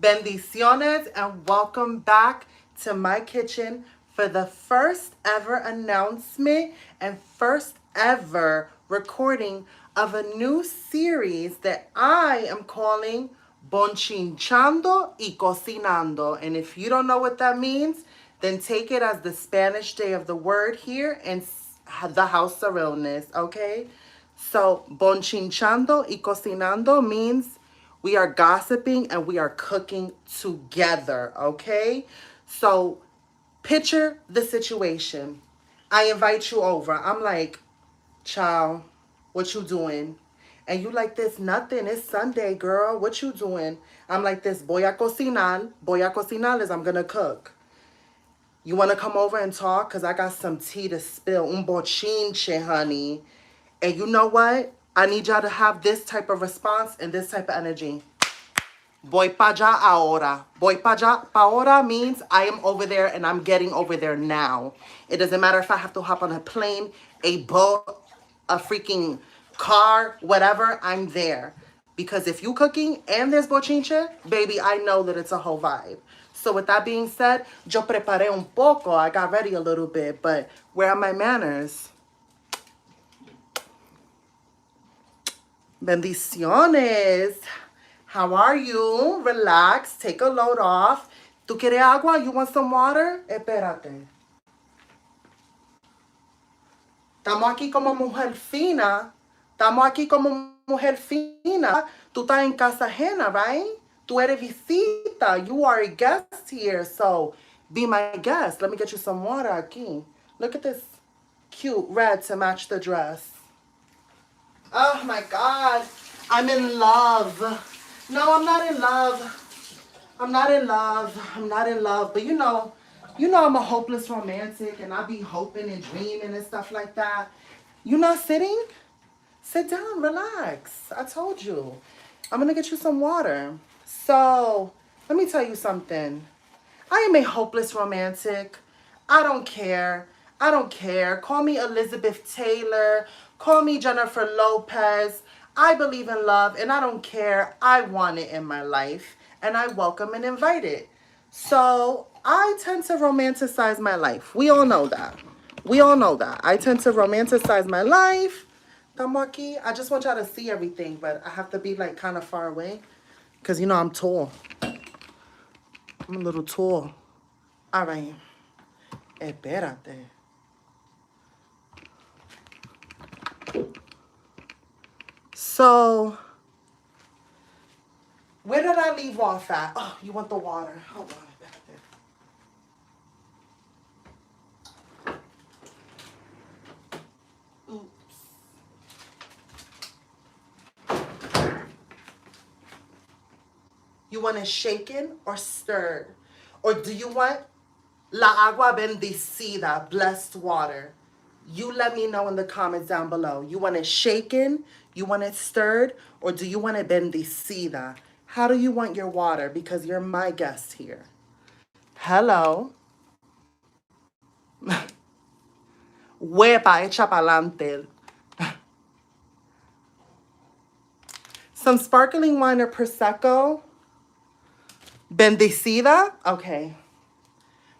Bendiciones and welcome back to my kitchen for the first ever announcement and first ever recording of a new series that I am calling Bochinchando y Cocinando. And if you don't know what that means, then take it as the Spanish day of the word here in the house of realness, okay? So, Bochinchando y Cocinando means we are gossiping and we are cooking together, okay? So, picture the situation. I invite you over. I'm like, child, what you doing? And you like this, nothing. It's Sunday, girl. What you doing? I'm like this, voy a cocinar. Voy a cocinar is I'm gonna cook. You want to come over and talk? Because I got some tea to spill. Un bochinche, honey. And you know what? I need y'all to have this type of response and this type of energy. Voy pa allá ahora. Voy pa allá pa ahora means I am over there and I'm getting over there now. It doesn't matter if I have to hop on a plane, a boat, a freaking car, whatever, I'm there. Because if you cooking and there's bochinche, baby, I know that it's a whole vibe. So with that being said, yo preparé un poco. I got ready a little bit, but where are my manners? Bendiciones. How are you? Relax. Take a load off. ¿Tú quieres agua? You want some water? Espérate. Estamos aquí como mujer fina. Estamos aquí como mujer fina. Tú estás en casa ajena, right? Tú eres visita. You are a guest here. So be my guest. Let me get you some water aquí. Look at this cute red to match the dress. Oh my God. I'm in love. No, I'm not in love. I'm not in love. I'm not in love. But you know I'm a hopeless romantic and I be hoping and dreaming and stuff like that. You not sitting? Sit down, relax. I told you. I'm going to get you some water. So, let me tell you something. I am a hopeless romantic. I don't care. I don't care. Call me Elizabeth Taylor. Call me Jennifer Lopez. I believe in love and I don't care. I want it in my life and I welcome and invite it. So I tend to romanticize my life. We all know that. We all know that. I tend to romanticize my life. Tamaki, I just want y'all to see everything, but I have to be like kind of far away because you know I'm tall. I'm a little tall. All right. Espérate. So, where did I leave off at? Oh, you want the water. Hold on. Oops. You want it shaken or stirred? Or do you want la agua bendecida, blessed water? You let me know in the comments down below. You want it shaken? You want it stirred? Or do you want it bendecida? How do you want your water? Because you're my guest here. Hello. Huepa, echa pa'lante. Some sparkling wine or Prosecco. Bendecida? Okay.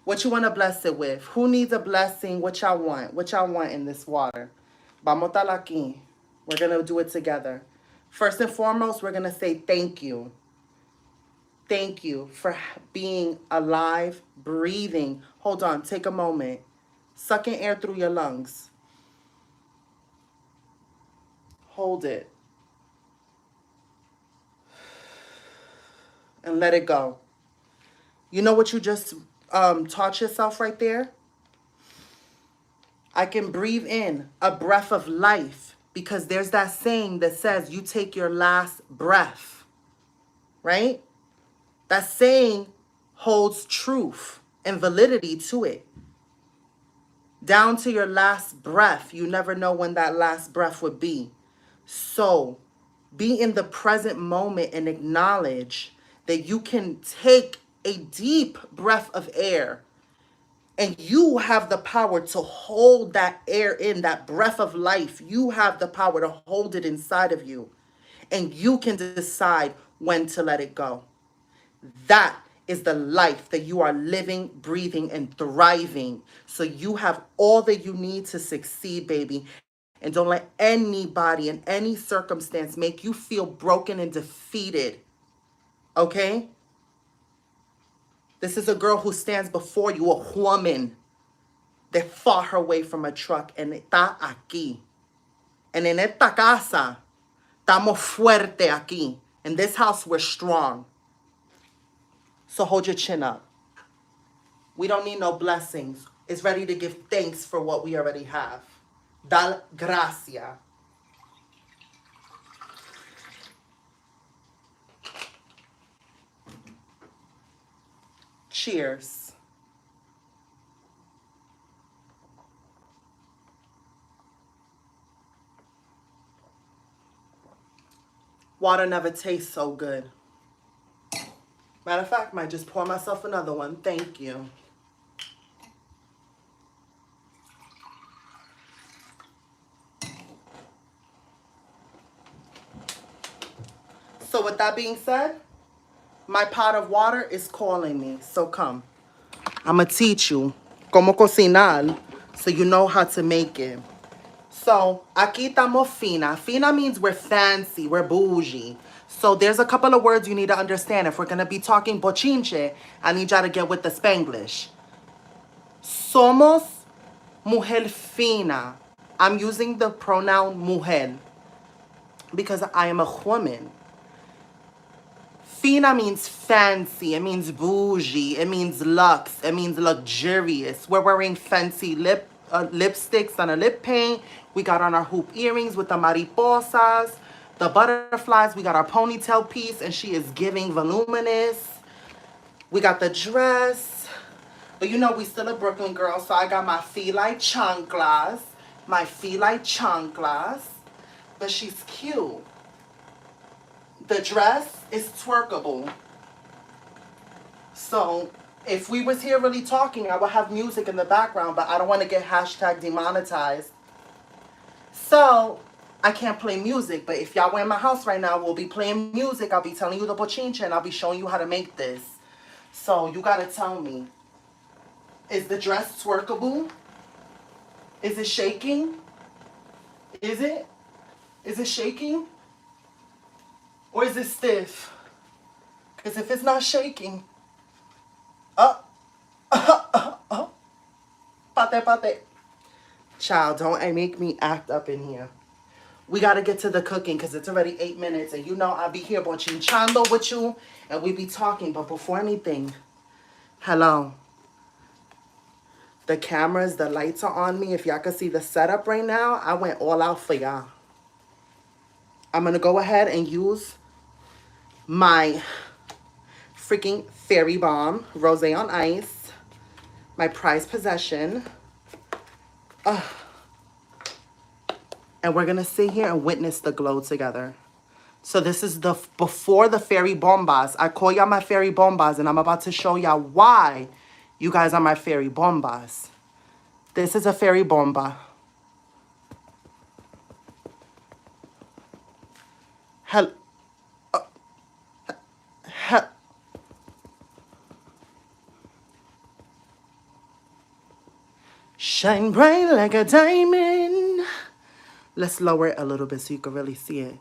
What you want to bless it with? Who needs a blessing? What y'all want? What y'all want in this water? Vamos a estar aquí. We're going to do it together. First and foremost, we're going to say thank you. Thank you for being alive, breathing. Hold on. Take a moment. Sucking air through your lungs. Hold it. And let it go. You know what you just taught yourself right there? I can breathe in a breath of life because there's that saying that says you take your last breath, right? That saying holds truth and validity to it. Down to your last breath, you never know when that last breath would be. So be in the present moment and acknowledge that you can take a deep breath of air and you have the power to hold that air in, that breath of life. You have the power to hold it inside of you. And you can decide when to let it go. That is the life that you are living, breathing, and thriving. So you have all that you need to succeed, baby. And don't let anybody in any circumstance make you feel broken and defeated. Okay? This is a girl who stands before you, a woman that fought her way from a truck and está aquí. And en esta casa, estamos fuerte aquí. In this house, we're strong. So hold your chin up. We don't need no blessings. It's ready to give thanks for what we already have. Dal gracia. Cheers. Water never tastes so good. Matter of fact, might just pour myself another one. Thank you. So with that being said, my pot of water is calling me. So come. I'm going to teach you cómo cocinar so you know how to make it. So, aquí estamos fina. Fina means we're fancy, we're bougie. So there's a couple of words you need to understand. If we're going to be talking bochinche, I need y'all to get with the Spanglish. Somos mujer fina. I'm using the pronoun mujer because I am a woman. Fina means fancy, it means bougie, it means luxe, it means luxurious. We're wearing fancy lipsticks and a lip paint. We got on our hoop earrings with the mariposas, the butterflies. We got our ponytail piece and she is giving voluminous. We got the dress. But you know we still a Brooklyn girl, so I got my feet like chanclas. My feet like chanclas. But she's cute. The dress is twerkable. So if we was here really talking, I would have music in the background, but I don't want to get hashtag demonetized. So I can't play music, but if y'all were in my house right now, we'll be playing music. I'll be telling you the bochinche and I'll be showing you how to make this. So you got to tell me, is the dress twerkable? Is it shaking? Is it? Is it shaking? Or is it stiff? Because if it's not shaking, pate. Child, don't make me act up in here. We got to get to the cooking because it's already 8 minutes. And you know I'll be here bochinchando with you and we be talking. But before anything, hello. The cameras, the lights are on me. If y'all can see the setup right now, I went all out for y'all. I'm going to go ahead and use my freaking Fairy Bomb Rosé on Ice, my prized possession. And we're going to sit here and witness the glow together. So this is the before the Fairy Bombas. I call y'all my Fairy Bombas, and I'm about to show y'all why you guys are my Fairy Bombas. This is a Fairy Bomba. Hello. Shine bright like a diamond. Let's lower it a little bit so you can really see it.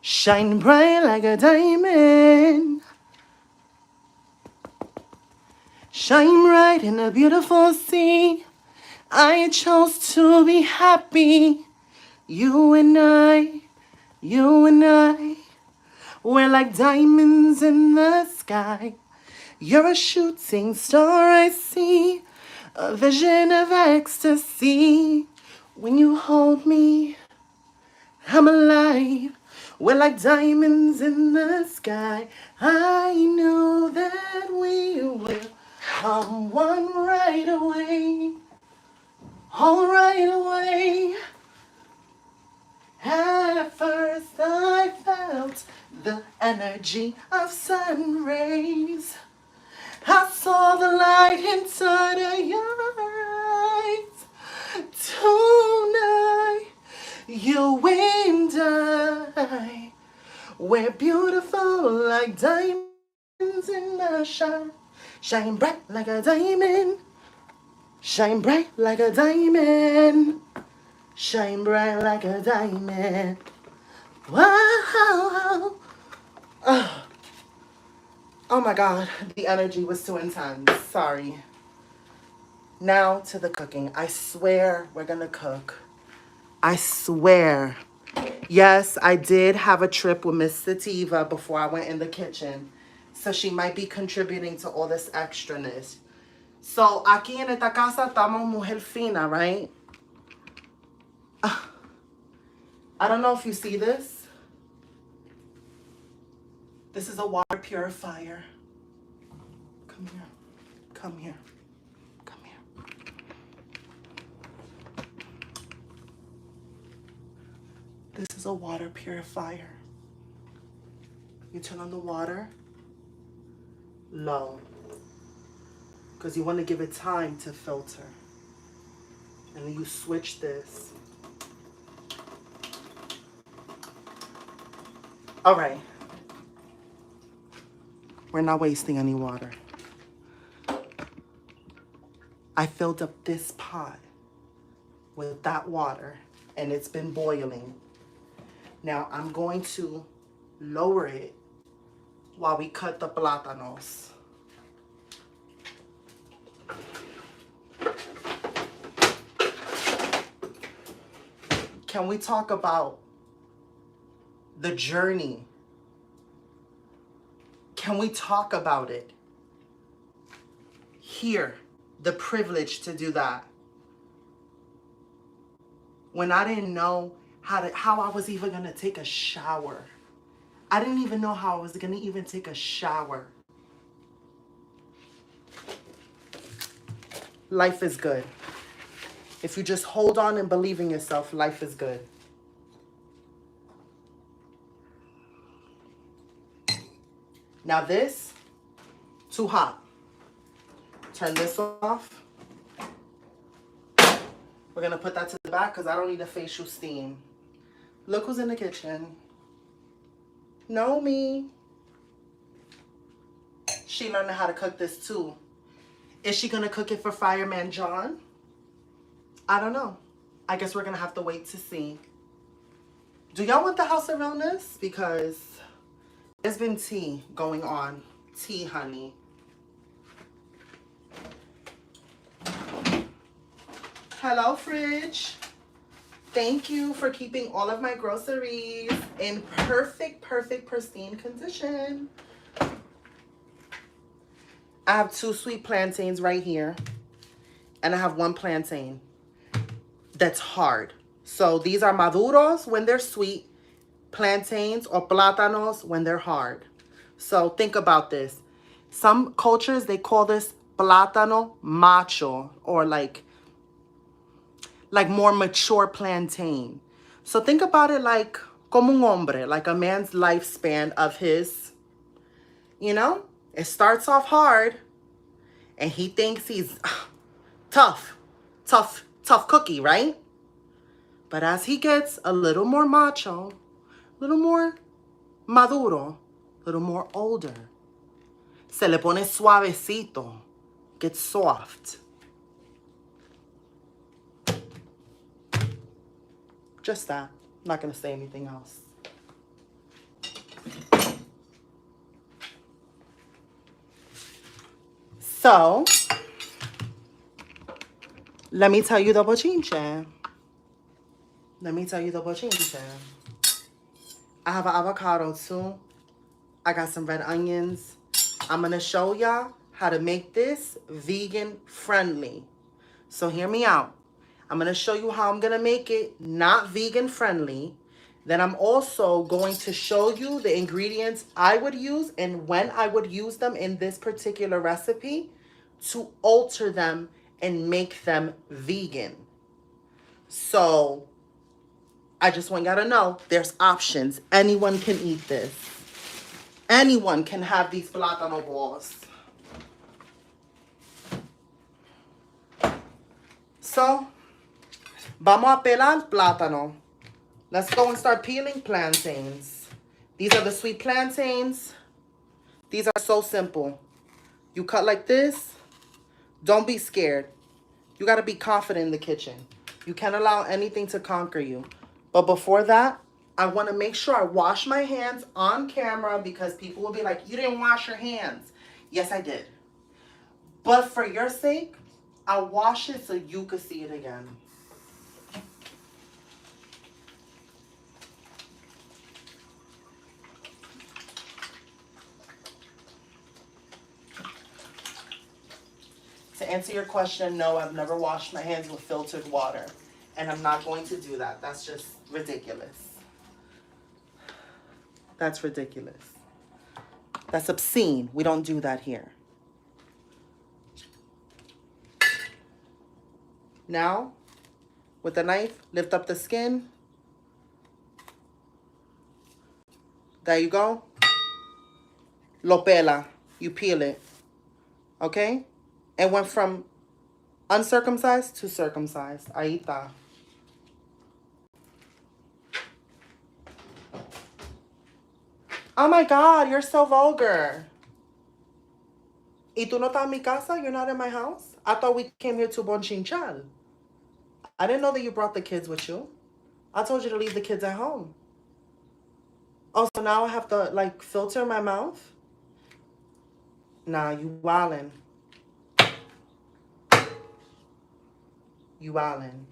Shine bright like a diamond. Shine bright in a beautiful sea. I chose to be happy. You and I, we're like diamonds in the sky. You're a shooting star I see, a vision of ecstasy. When you hold me, I'm alive. We're like diamonds in the sky. I knew that we will come one right away. All right away. At first I felt the energy of sun rays. I saw the light inside of your eyes. Tonight, you and I, we're beautiful like diamonds diamonds in the shine. Shine bright like a diamond. Shine bright like a diamond. Shine bright like a diamond. Wow. Oh my God, the energy was too intense. Sorry. Now to the cooking. I swear we're gonna cook. I swear. Yes, I did have a trip with Miss Sativa before I went in the kitchen. So she might be contributing to all this extraness. So aquí en esta casa estamos mujer fina, right? I don't know if you see this. This is a water purifier. Come here. Come here. Come here. This is a water purifier. You turn on the water low because you want to give it time to filter. And then you switch this. All right. We're not wasting any water. I filled up this pot with that water and it's been boiling. Now I'm going to lower it while we cut the plátanos. Can we talk about the journey? Can we talk about it? Here, the privilege to do that. When I didn't know how I was even gonna take a shower. I didn't even know how I was gonna even take a shower. Life is good. If you just hold on and believe in yourself, life is good. Now this, too hot. Turn this off. We're gonna put that to the back because I don't need a facial steam. Look who's in the kitchen. Know me. She learned how to cook this too. Is she gonna cook it for Fireman John? I don't know. I guess we're gonna have to wait to see. Do y'all want the house of realness? Because there's been tea going on. Tea, honey. Hello, fridge. Thank you for keeping all of my groceries in perfect, pristine condition. I have 2 sweet plantains right here. And I have 1 plantain that's hard. So these are maduros when they're sweet. Plantains or plátanos when they're hard. So think about this. Some cultures, they call this plátano macho, or like more mature plantain. So think about it like como un hombre, like a man's lifespan of his, you know, it starts off hard and he thinks he's tough cookie, right? But as he gets a little more macho, a little more maduro, a little more older, se le pone suavecito, gets soft. Just that. I'm not going to say anything else. So, let me tell you the bochinche. I have an avocado too. I got some red onions. I'm going to show y'all how to make this vegan friendly. So hear me out. I'm going to show you how I'm going to make it not vegan friendly. Then I'm also going to show you the ingredients I would use and when I would use them in this particular recipe to alter them and make them vegan. So I just want y'all to know there's options. Anyone can eat this. Anyone can have these plátano balls. So, vamos a pelar plátano. Let's go and start peeling plantains. These are the sweet plantains. These are so simple. You cut like this. Don't be scared. You got to be confident in the kitchen. You can't allow anything to conquer you. But before that, I want to make sure I wash my hands on camera because people will be like, you didn't wash your hands. Yes, I did. But for your sake, I'll wash it so you could see it again. To answer your question, no, I've never washed my hands with filtered water. And I'm not going to do that. That's just ridiculous. That's ridiculous. That's obscene. We don't do that here. Now, with a knife, lift up the skin. There you go. Lo pela. You peel it. Okay? It went from uncircumcised to circumcised. Ahí está. Oh my God, you're so vulgar. ¿Y tú no estás en mi casa? You're not in my house? I thought we came here to Bochinchando. I didn't know that you brought the kids with you. I told you to leave the kids at home. Oh, so now I have to, like, filter my mouth? Nah, you wildin'. You wildin'.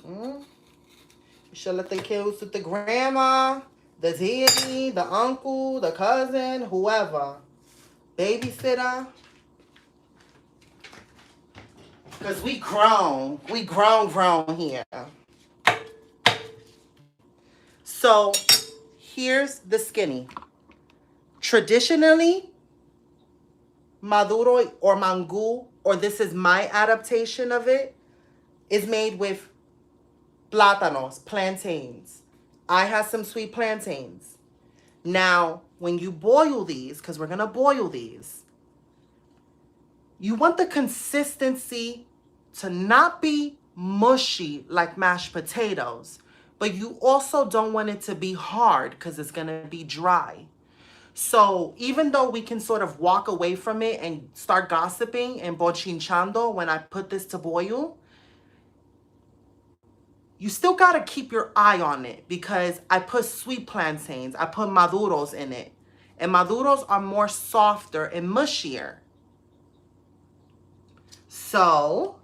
You should let the kids with the grandma, the deity, the uncle, the cousin, whoever. Babysitter. Because we grown. We grown here. So, here's the skinny. Traditionally, maduro or mango, or this is my adaptation of it, is made with plátanos, plantains. I have some sweet plantains. Now, when you boil these, because we're going to boil these, you want the consistency to not be mushy like mashed potatoes, but you also don't want it to be hard because it's going to be dry. So even though we can sort of walk away from it and start gossiping and bochinchando when I put this to boil, you still got to keep your eye on it because I put sweet plantains, I put maduros in it. And maduros are more softer and mushier. So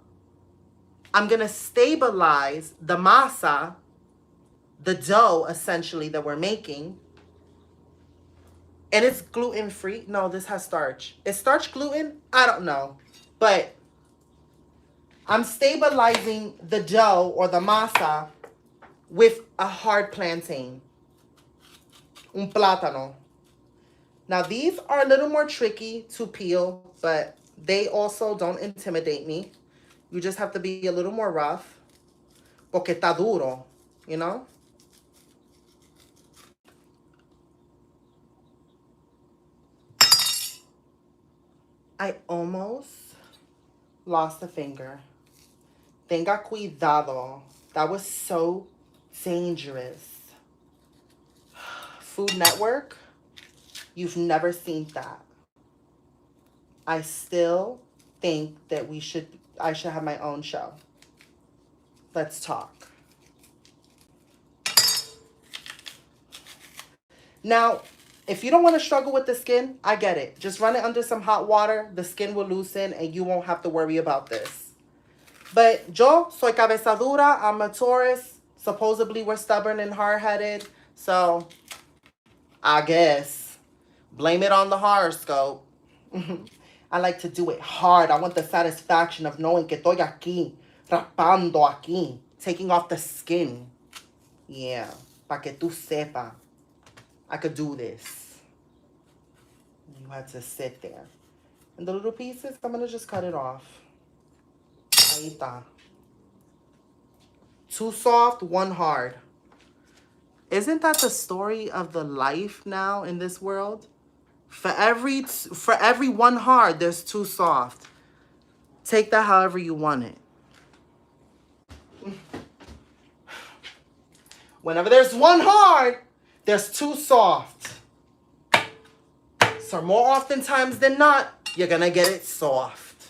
I'm going to stabilize the masa, the dough essentially that we're making. And it's gluten-free. No, this has starch. Is starch gluten? I don't know. But I'm stabilizing the dough or the masa with a hard plantain. Un plátano. Now, these are a little more tricky to peel, but they also don't intimidate me. You just have to be a little more rough. Porque está duro, you know? I almost lost a finger. Tenga cuidado. That was so dangerous. Food Network, you've never seen that. I still think that I should have my own show. Let's talk. Now, if you don't want to struggle with the skin, I get it. Just run it under some hot water. The skin will loosen and you won't have to worry about this. But yo soy cabeza dura. I'm a Taurus. Supposedly we're stubborn and hard-headed. So I guess blame it on the horoscope. I like to do it hard. I want the satisfaction of knowing que estoy aquí, rapando aquí, taking off the skin. Yeah, pa que tú sepa. I could do this. You had to sit there. And the little pieces, I'm going to just cut it off. Ahí está. Two soft, one hard. Isn't that the story of the life now in this world? For every one hard, there's two soft. Take that however you want it. Whenever there's one hard, there's two soft. So more oftentimes than not, you're gonna get it soft.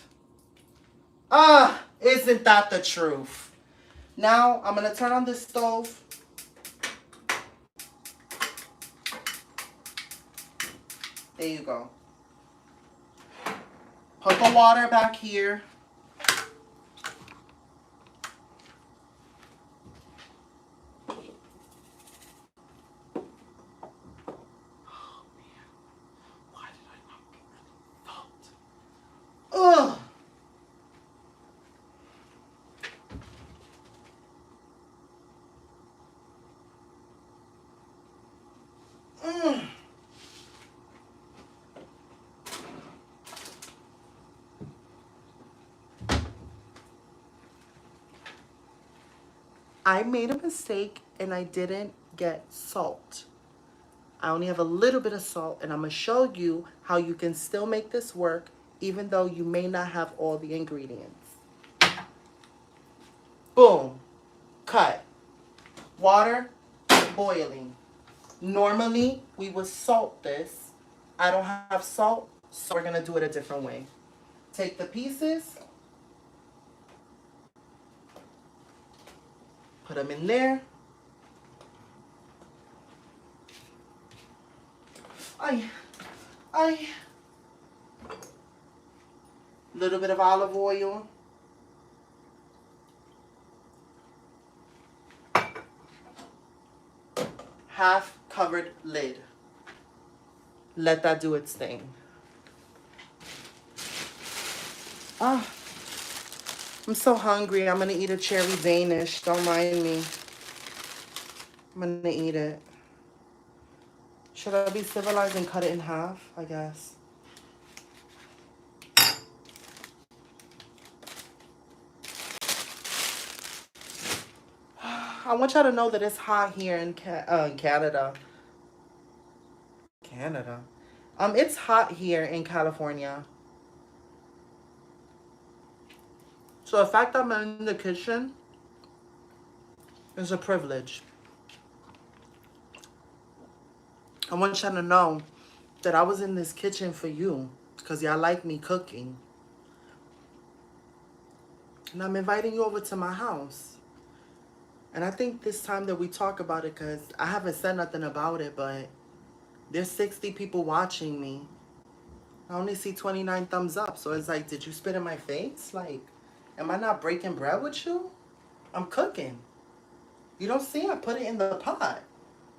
Isn't that the truth? Now, I'm gonna turn on the stove. There you go. Put the water back here. Ugh. I made a mistake and I didn't get salt. I only have a little bit of salt, and I'm going to show you how you can still make this work even though you may not have all the ingredients. Boom. Cut. Water boiling. Normally, we would salt this. I don't have salt, so we're going to do it a different way. Take the pieces. Put them in there. Little bit of olive oil. Half covered lid. Let that do its thing. I'm so hungry. I'm gonna eat a cherry Danish. Don't mind me. I'm gonna eat it. Should I be civilized and cut it in half? I guess. I want y'all to know that it's hot here in Canada. Canada. It's hot here in California. So the fact that I'm in the kitchen is a privilege. I want y'all to know that I was in this kitchen for you because y'all like me cooking. And I'm inviting you over to my house. And I think this time that we talk about it, because I haven't said nothing about it, but there's 60 people watching me. I only see 29 thumbs up. So it's like, did you spit in my face? Like, am I not breaking bread with you? I'm cooking. You don't see? I put it in the pot.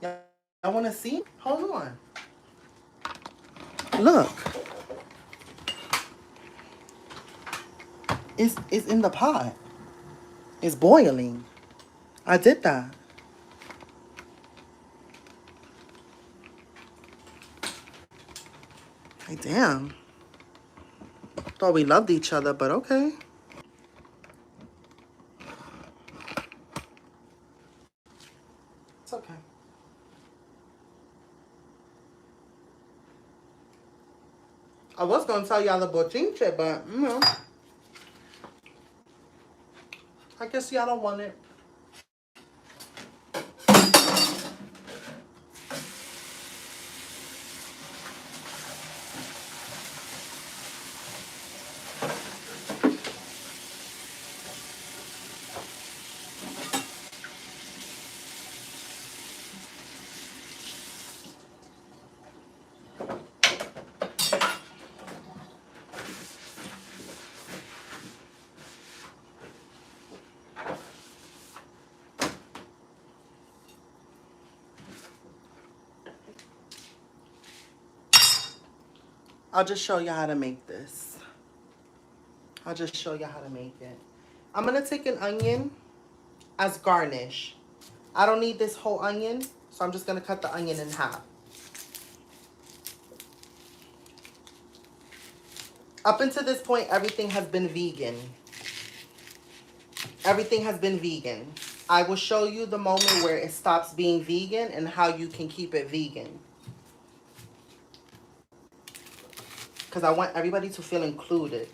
I want to see? Hold on. Look. It's in the pot. It's boiling. I did that. Hey, damn. Thought we loved each other, but okay. It's okay. I was going to tell y'all the bochinche, but, you know. I guess y'all don't want it. I'll just show you how to make this. I'll just show you how to make it. I'm going to take an onion as garnish. I don't need this whole onion, so I'm just going to cut the onion in half. Up until this point, everything has been vegan. Everything has been vegan. I will show you the moment where it stops being vegan and how you can keep it vegan. Because I want everybody to feel included.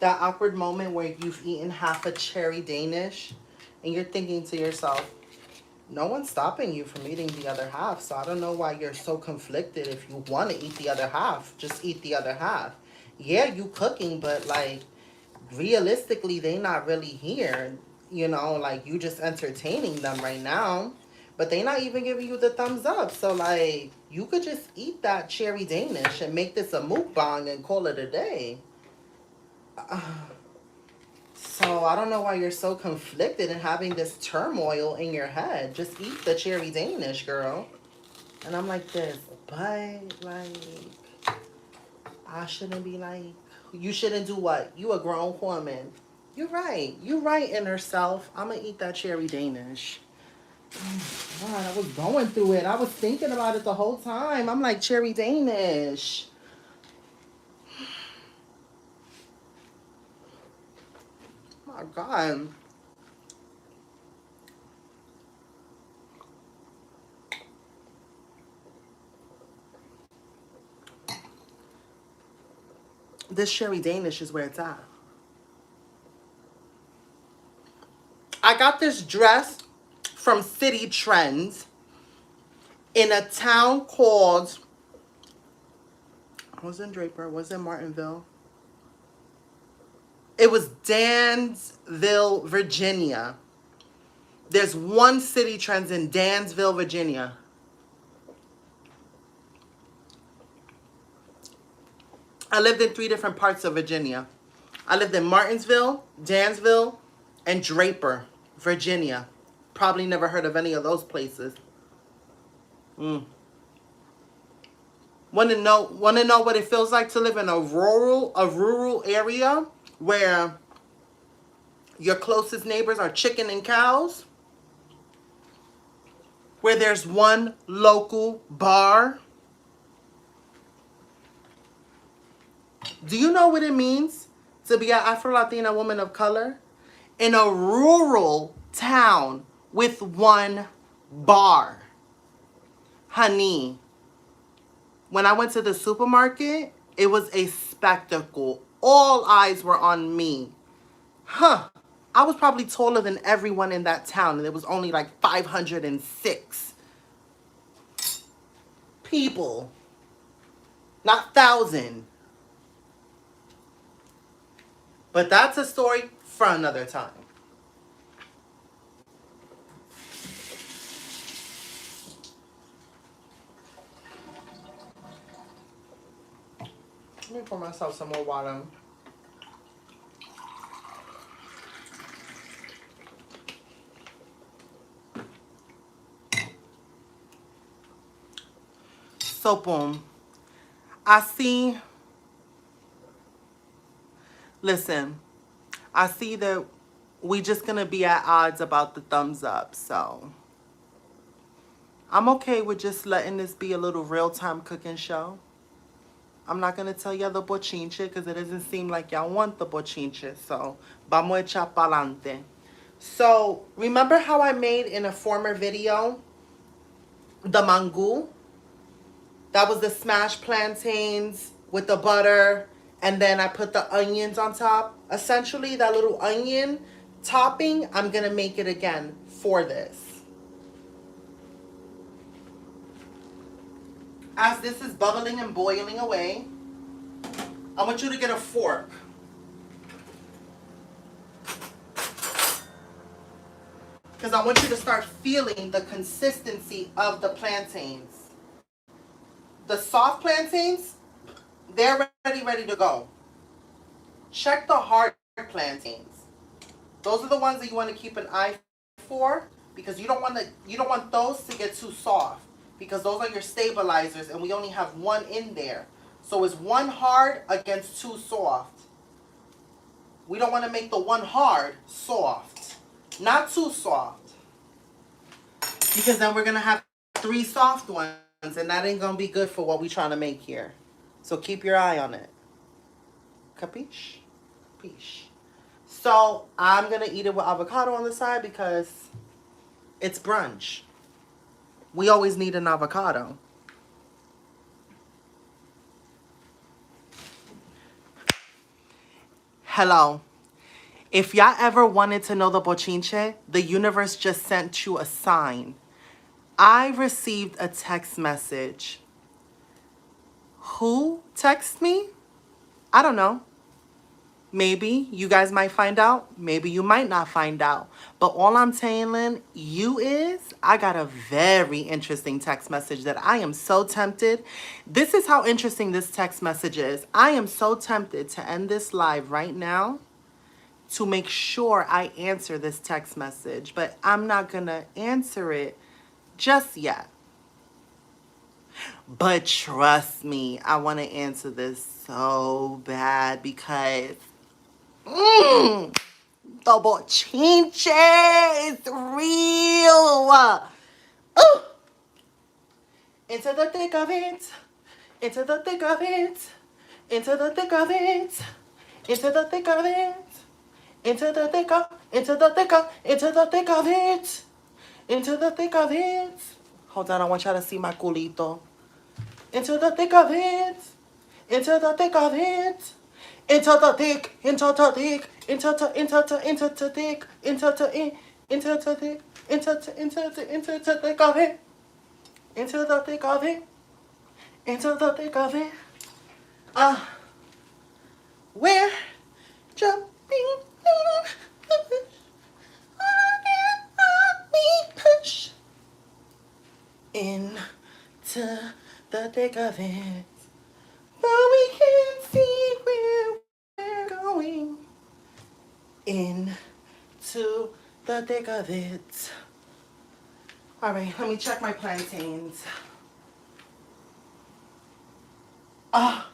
That awkward moment where you've eaten half a cherry Danish and you're thinking to yourself, no one's stopping you from eating the other half. So I don't know why you're so conflicted. If you want to eat the other half, just eat the other half. Yeah, you cooking, but like realistically, they not really here. You know, like you just entertaining them right now. But they not even giving you the thumbs up. So like you could just eat that cherry Danish and make this a mukbang and call it a day. So I don't know why you're so conflicted and having this turmoil in your head. Just eat the cherry Danish, girl. And I'm like this, but like, I shouldn't be like, you shouldn't do what? You a grown woman. You're right. You're right, inner self. I'm going to eat that cherry Danish. Oh, God, I was going through it. I was thinking about it the whole time. I'm like, cherry Danish. Oh, my God. This cherry Danish is where it's at. I got this dress from City Trends in a town called, was in Draper, was in Martinville. It was Dansville, Virginia. There's one City Trends in Dansville, Virginia. I lived in 3 different parts of Virginia. I lived in Martinsville, Dansville, and Draper, Virginia. Probably never heard of any of those places. Want to know what it feels like to live in a rural area where your closest neighbors are chicken and cows? Where there's one local bar? Do you know what it means to be an Afro-Latina woman of color in a rural town with one bar? Honey, when I went to the supermarket, it was a spectacle. All eyes were on me. I was probably taller than everyone in that town, and there was only like 506 people, not 1,000. But that's a story for another time. Let me pour myself some more water. So boom. Listen, I see that we just gonna be at odds about the thumbs up, so I'm okay with just letting this be a little real-time cooking show. I'm not gonna tell y'all the bochinche because it doesn't seem like y'all want the bochinche, so vamos a echar pa'lante. So remember how I made in a former video the mango? That was the smashed plantains with the butter, and then I put the onions on top. Essentially, that little onion topping, I'm going to make it again for this. As this is bubbling and boiling away, I want you to get a fork. Because I want you to start feeling the consistency of the plantains. The soft plantains, they're ready to go. Check the hard plantains. Those are the ones that you want to keep an eye for, because you don't want those to get too soft, because those are your stabilizers and we only have one in there. So it's one hard against two soft. We don't want to make the one hard soft. Not too soft. Because then we're going to have 3 soft ones, and that ain't going to be good for what we're trying to make here. So keep your eye on it. Capiche? Capiche. So I'm going to eat it with avocado on the side because it's brunch. We always need an avocado. Hello. If y'all ever wanted to know the bochinche, the universe just sent you a sign. I received a text message. Who texted me? I don't know. Maybe you guys might find out. Maybe you might not find out. But all I'm telling you is I got a very interesting text message that I am so tempted. This is how interesting this text message is. I am so tempted to end this live right now to make sure I answer this text message. But I'm not going to answer it just yet. But trust me, I want to answer this so bad because the bochinche is real. Ooh. Into the thick of it. Into the thick of it. Into the thick of it. Into the thick of it. Into the thick of, into the thick of, into the thick of it. Into the thick of it. Hold on, I want y'all to see my culito. Into the thick of it. Into the thick of it. Into the thick, into the thick, into the thick, into the thick, into the thick, into the thick of it, into the thick of it, into the thick of it. We're jumping push into the thick of it. But we can see where we're going into the thick of it. All right, let me check my plantains. Oh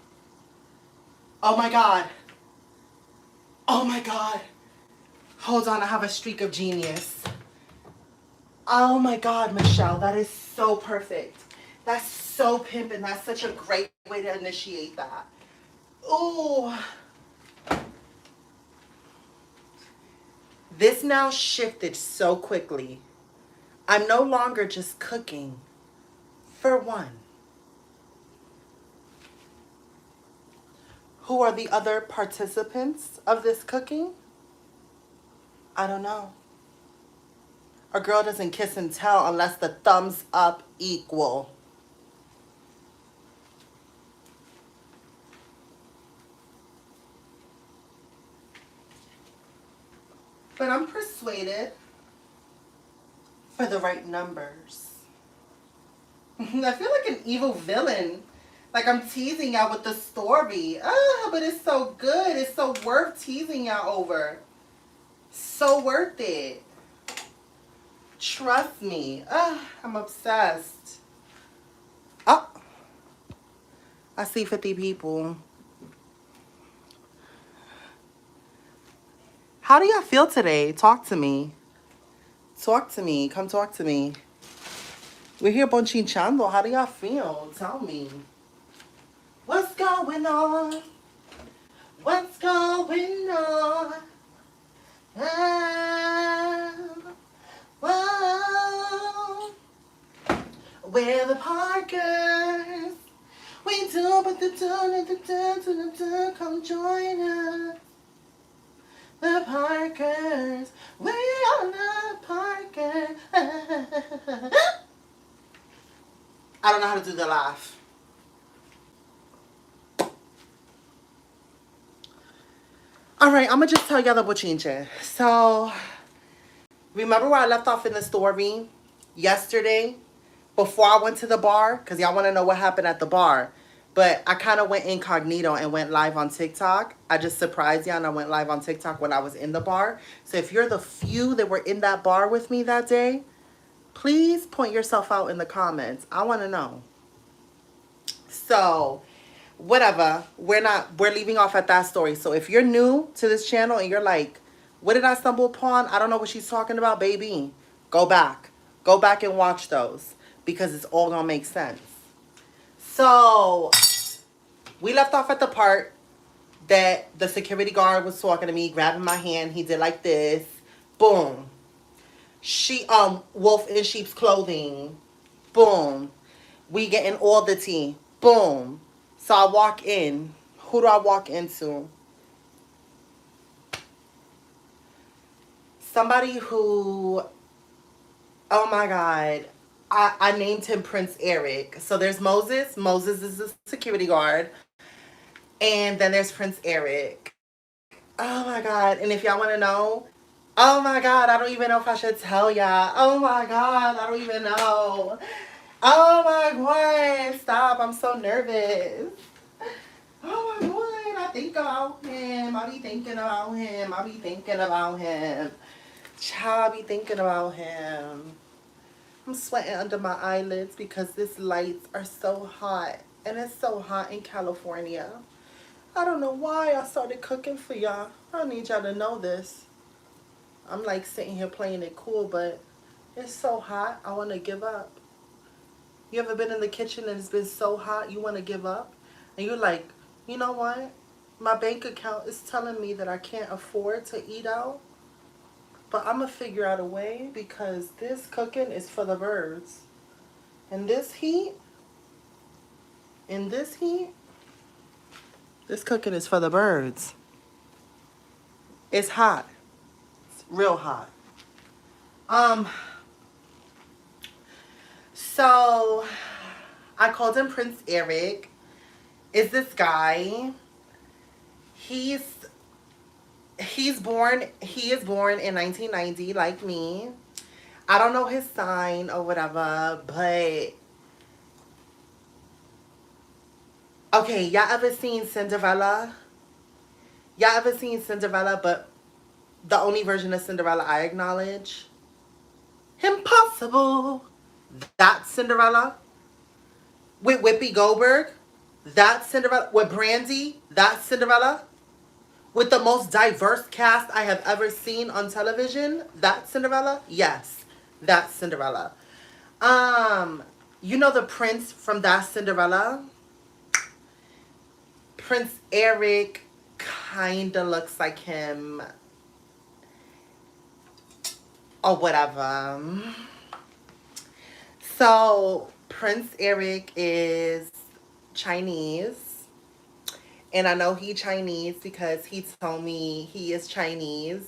my God. Oh my God. Hold on, I have a streak of genius. Oh my God, Michelle, that is so perfect. That's so pimpin'. That's such a great way to initiate that. Ooh. This now shifted so quickly. I'm no longer just cooking for one. Who are the other participants of this cooking? I don't know. A girl doesn't kiss and tell unless the thumbs up equal. But I'm persuaded for the right numbers. I feel like an evil villain. Like I'm teasing y'all with the story. But it's so good. It's so worth teasing y'all over. So worth it. Trust me. I'm obsessed. Oh, I see 50 people. How do y'all feel today? Talk to me. Talk to me. Come talk to me. We're here Bochinchando. How do y'all feel? Tell me. What's going on? What's going on? Whoa. We're the Parkers. We do but the come join us. The Parkers. We are the Parkers. I don't know how to do the laugh. All right, I'm going to just tell y'all the bochinche. So, remember where I left off in the story yesterday? Before I went to the bar? Because y'all want to know what happened at the bar. But I kind of went incognito and went live on TikTok. I just surprised y'all and I went live on TikTok when I was in the bar. So if you're the few that were in that bar with me that day, please point yourself out in the comments. I want to know. So, whatever. We're leaving off at that story. So if you're new to this channel and you're like, what did I stumble upon? I don't know what she's talking about, baby. Go back. Go back and watch those because it's all going to make sense. So we left off at the part that the security guard was talking to me, grabbing my hand. He did like this. Boom. Wolf in sheep's clothing. Boom. We getting all the tea. Boom. So I walk in. Who do I walk into? somebody who, oh my God, I named him Prince Eric. So there's Moses. Moses is the security guard. And then there's Prince Eric. Oh my God. And if y'all want to know, oh my God, I don't even know if I should tell y'all. Oh my God, I don't even know. Oh my God, stop. I'm so nervous. Oh my God, I think about him. I be thinking about him. I be thinking about him. Child, I be thinking about him. I'm sweating under my eyelids because these lights are so hot. And it's so hot in California. I don't know why I started cooking for y'all. I need y'all to know this. I'm like sitting here playing it cool, but it's so hot, I want to give up. You ever been in the kitchen and it's been so hot you want to give up? And you're like, you know what? My bank account is telling me that I can't afford to eat out. But I'm going to figure out a way because this cooking is for the birds. And this heat, this cooking is for the birds. It's hot. It's real hot. So I called him Prince Eric. Is this guy? He is born in 1990 like me. I don't know his sign or whatever, but okay, y'all ever seen Cinderella? Y'all ever seen Cinderella, but the only version of Cinderella I acknowledge? Impossible. That Cinderella with Whoopi Goldberg. That Cinderella with Brandy. That Cinderella with the most diverse cast I have ever seen on television. That Cinderella. Yes, that Cinderella. You know the prince from that Cinderella? Prince Eric kinda looks like him. Or whatever. So Prince Eric is Chinese. And I know he Chinese because he told me he is Chinese.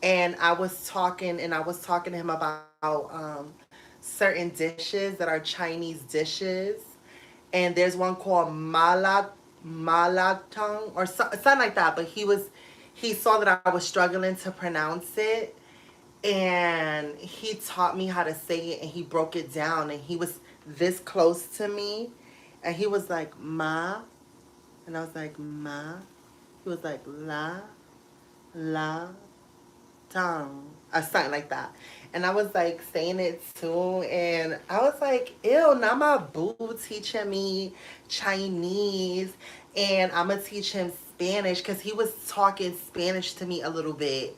And I was talking to him about certain dishes that are Chinese dishes. And there's one called malactong or something like that. But he saw that I was struggling to pronounce it, and he taught me how to say it, and he broke it down, and he was this close to me, and he was like ma, and I was like ma. He was like la tongue or something like that. And I was like saying it too, and I was like, ew, now my boo teaching me Chinese, and I'm gonna teach him Spanish because he was talking Spanish to me a little bit.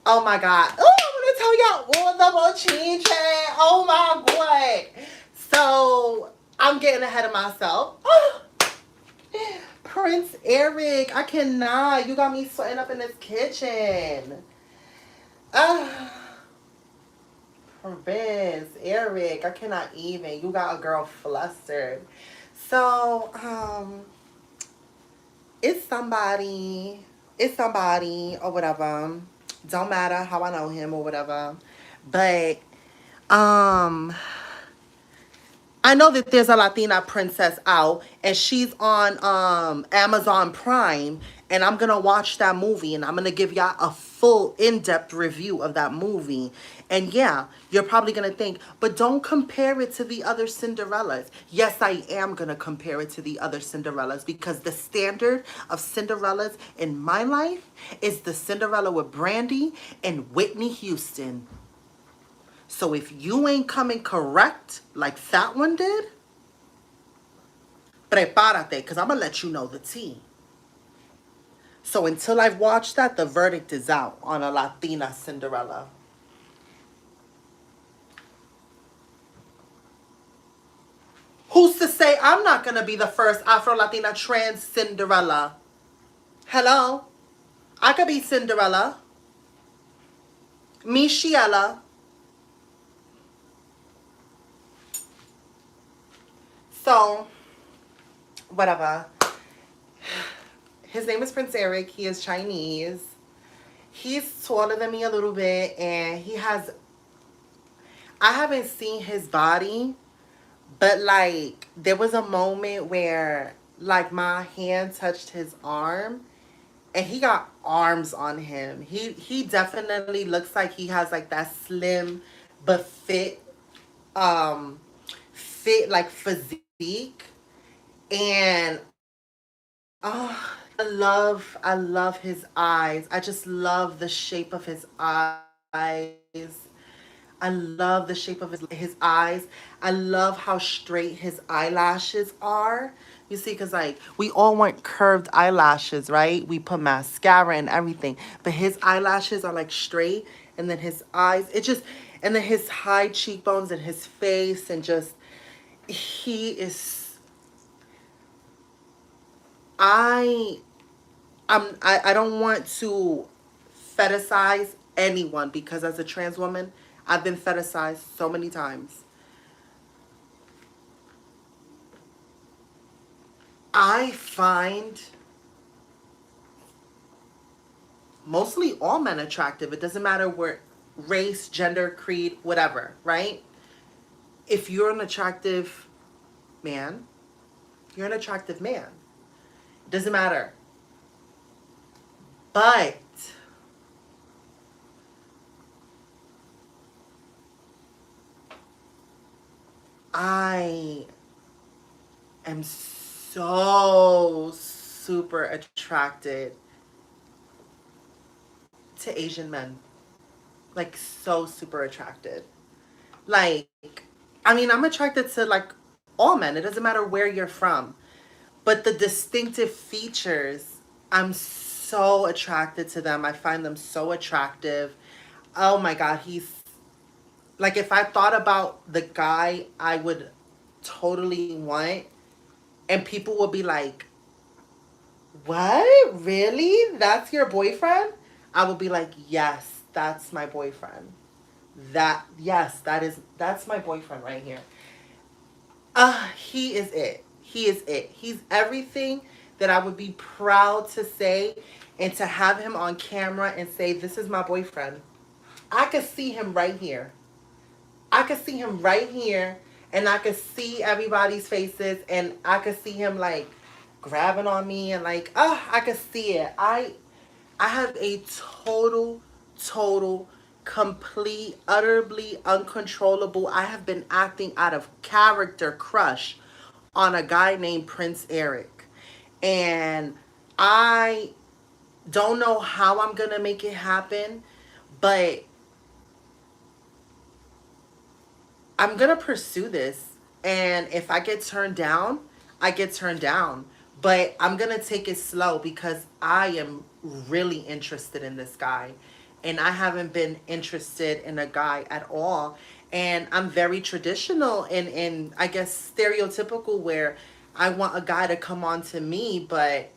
Oh my God. Oh, I'm gonna tell y'all all the bochinche. Oh my God. So I'm getting ahead of myself. Prince Eric, I cannot. You got me sweating up in this kitchen. Prince Eric, I cannot even. You got a girl flustered. So, it's somebody. It's somebody or whatever. Don't matter how I know him or whatever. But, I know that there's a Latina princess out, and she's on Amazon Prime, and I'm gonna watch that movie, and I'm gonna give y'all a full in-depth review of that movie. And yeah, you're probably gonna think, but don't compare it to the other Cinderellas. Yes, I am gonna compare it to the other Cinderellas because the standard of Cinderellas in my life is the Cinderella with Brandy and Whitney Houston. So if you ain't coming correct like that one did, prepárate, because I'm going to let you know the tea. So until I've watched that, the verdict is out on a Latina Cinderella. Who's to say I'm not going to be the first Afro-Latina trans Cinderella? Hello? I could be Cinderella. Michelle. So, whatever. His name is Prince Eric. He is Chinese. He's taller than me a little bit, and he has. I haven't seen his body, but like there was a moment where like my hand touched his arm, and he got arms on him. He definitely looks like he has like that slim but um fit like physique. And I love his eyes. I just love the shape of his eyes. I love the shape of his eyes. I love how straight his eyelashes are. You see, because like we all want curved eyelashes, right? We put mascara and everything. But his eyelashes are like straight. And then his eyes, it just, and then his high cheekbones and his face, and just, he is, I, I don't want to fetishize anyone, because as a trans woman, I've been fetishized so many times. I find mostly all men attractive. It doesn't matter what race, gender, creed, whatever, right? If you're an attractive man, you're an attractive man. It doesn't matter. But I am so super attracted to Asian men. Like, so super attracted. Like, I mean, I'm attracted to like all men. It doesn't matter where you're from. But the distinctive features, I'm so attracted to them. I find them so attractive. Oh my God, he's like, if I thought about the guy I would totally want, and people would be like, what? Really? That's your boyfriend? I would be like, yes, that's my boyfriend. Yes, that's my boyfriend right here. He is it. He is it. He's everything that I would be proud to say, and to have him on camera and say, this is my boyfriend. I could see him right here. I could see him right here, and I could see everybody's faces, and I could see him like grabbing on me, and like, I could see it. I have a total, complete, utterly uncontrollable. I have been acting out of character crush on a guy named Prince Eric. And I don't know how I'm going to make it happen, but I'm going to pursue this. And if I get turned down, I get turned down. But I'm going to take it slow, because I am really interested in this guy. And I haven't been interested in a guy at all. And I'm very traditional and I guess stereotypical, where I want a guy to come on to me, but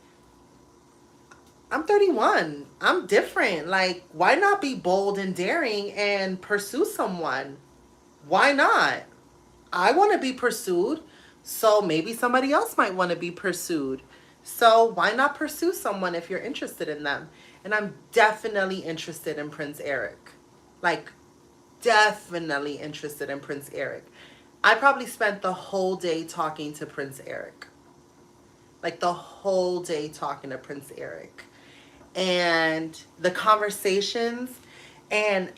I'm 31. I'm different. Like, why not be bold and daring and pursue someone? Why not? I want to be pursued, so maybe somebody else might want to be pursued. So why not pursue someone if you're interested in them? And I'm definitely interested in Prince Eric. Like, definitely interested in Prince Eric. I probably spent the whole day talking to Prince Eric. Like, the whole day talking to Prince Eric. And the conversations, and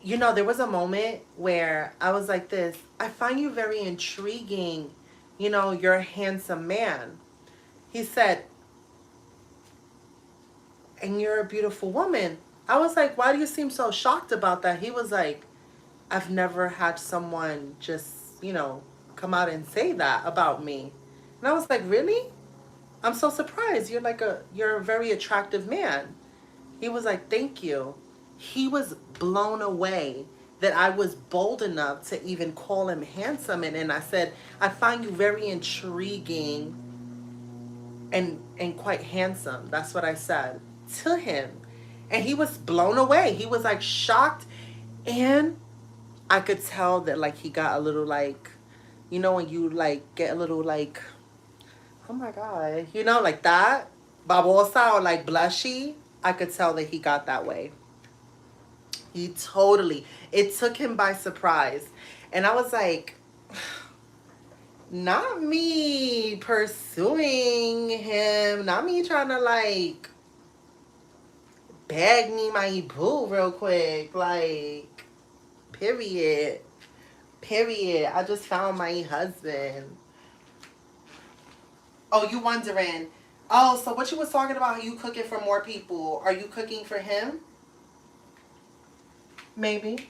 there was a moment where I was like this, I find you very intriguing. You're a handsome man. He said, and you're a beautiful woman. I was like, why do you seem so shocked about that? He was like, I've never had someone just, come out and say that about me. And I was like, really? I'm so surprised. You're a very attractive man. He was like, thank you. He was blown away that I was bold enough to even call him handsome. And I said, I find you very intriguing and quite handsome. That's what I said to him. And he was blown away. He was like shocked. And I could tell that like he got a little like, when you like get a little like, oh my God, like that, babosa, or like blushy. I could tell that he got that way. He totally, it took him by surprise. And I was like, not me pursuing him, not me trying to like bag me my boo real quick. Like, period. Period. I just found my husband. Oh, you wondering. Oh, so what you was talking about, you cooking for more people. Are you cooking for him? Maybe.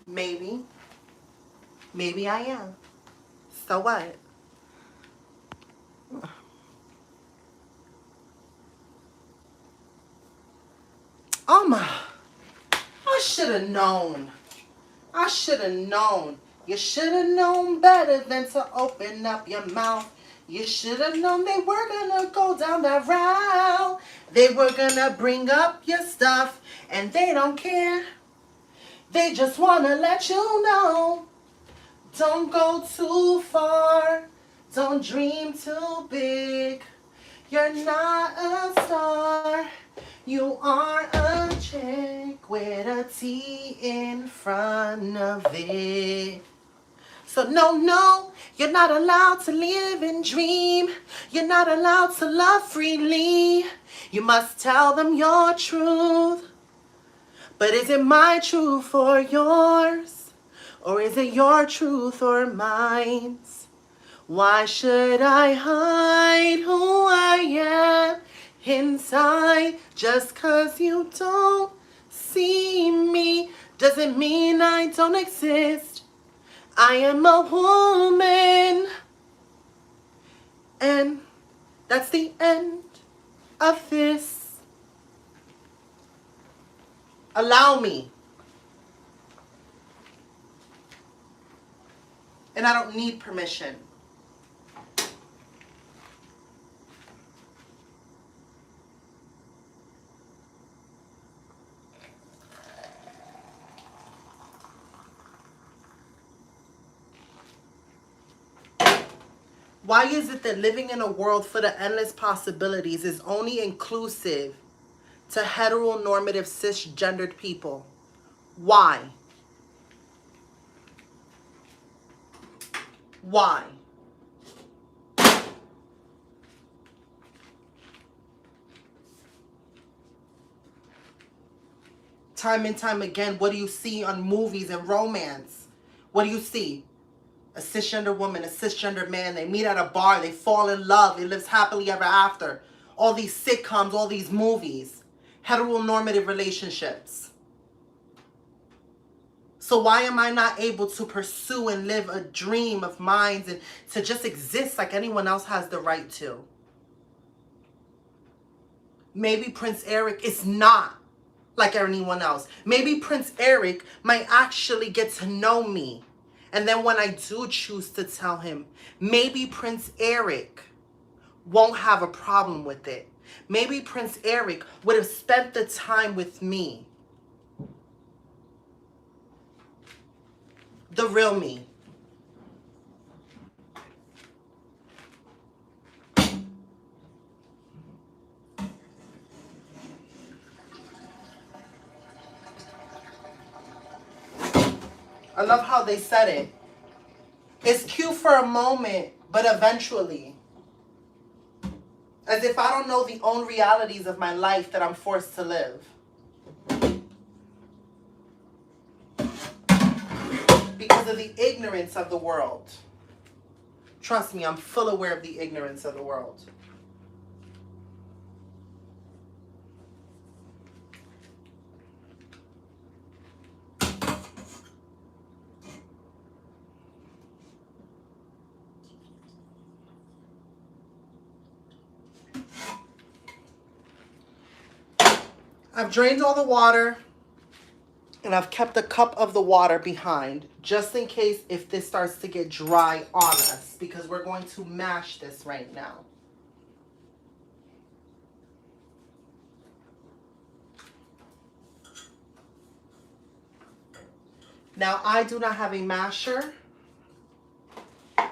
Maybe. Maybe I am. So what? Oh my. I should have known. I should have known. You should have known better than to open up your mouth. You should have known they were gonna go down that route. They were gonna bring up your stuff and they don't care. They just wanna let you know. Don't go too far. Don't dream too big. You're not a star. You are a chick with a T in front of it. So no, no, you're not allowed to live and dream. You're not allowed to love freely. You must tell them your truth. But is it my truth or yours? Or is it your truth or mine? Why should I hide who I am inside? Just 'cause you don't see me doesn't mean I don't exist. I am a woman. And that's the end of this. Allow me. And I don't need permission. Why is it that living in a world full of endless possibilities is only inclusive to heteronormative cisgendered people? Why? Why? Time and time again, what do you see on movies and romance? What do you see? A cisgender woman, a cisgender man, they meet at a bar, they fall in love, it lives happily ever after. All these sitcoms, all these movies, heteronormative relationships. So why am I not able to pursue and live a dream of mine and to just exist like anyone else has the right to? Maybe Prince Eric is not like anyone else. Maybe Prince Eric might actually get to know me. And then when I do choose to tell him, maybe Prince Eric won't have a problem with it. Maybe Prince Eric would have spent the time with me. The real me. I love how they said it. It's cute for a moment, but eventually. As if I don't know the own realities of my life that I'm forced to live. Because of the ignorance of the world. Trust me, I'm full aware of the ignorance of the world. I've drained all the water and I've kept a cup of the water behind just in case if this starts to get dry on us because we're going to mash this right now. Now I do not have a masher, so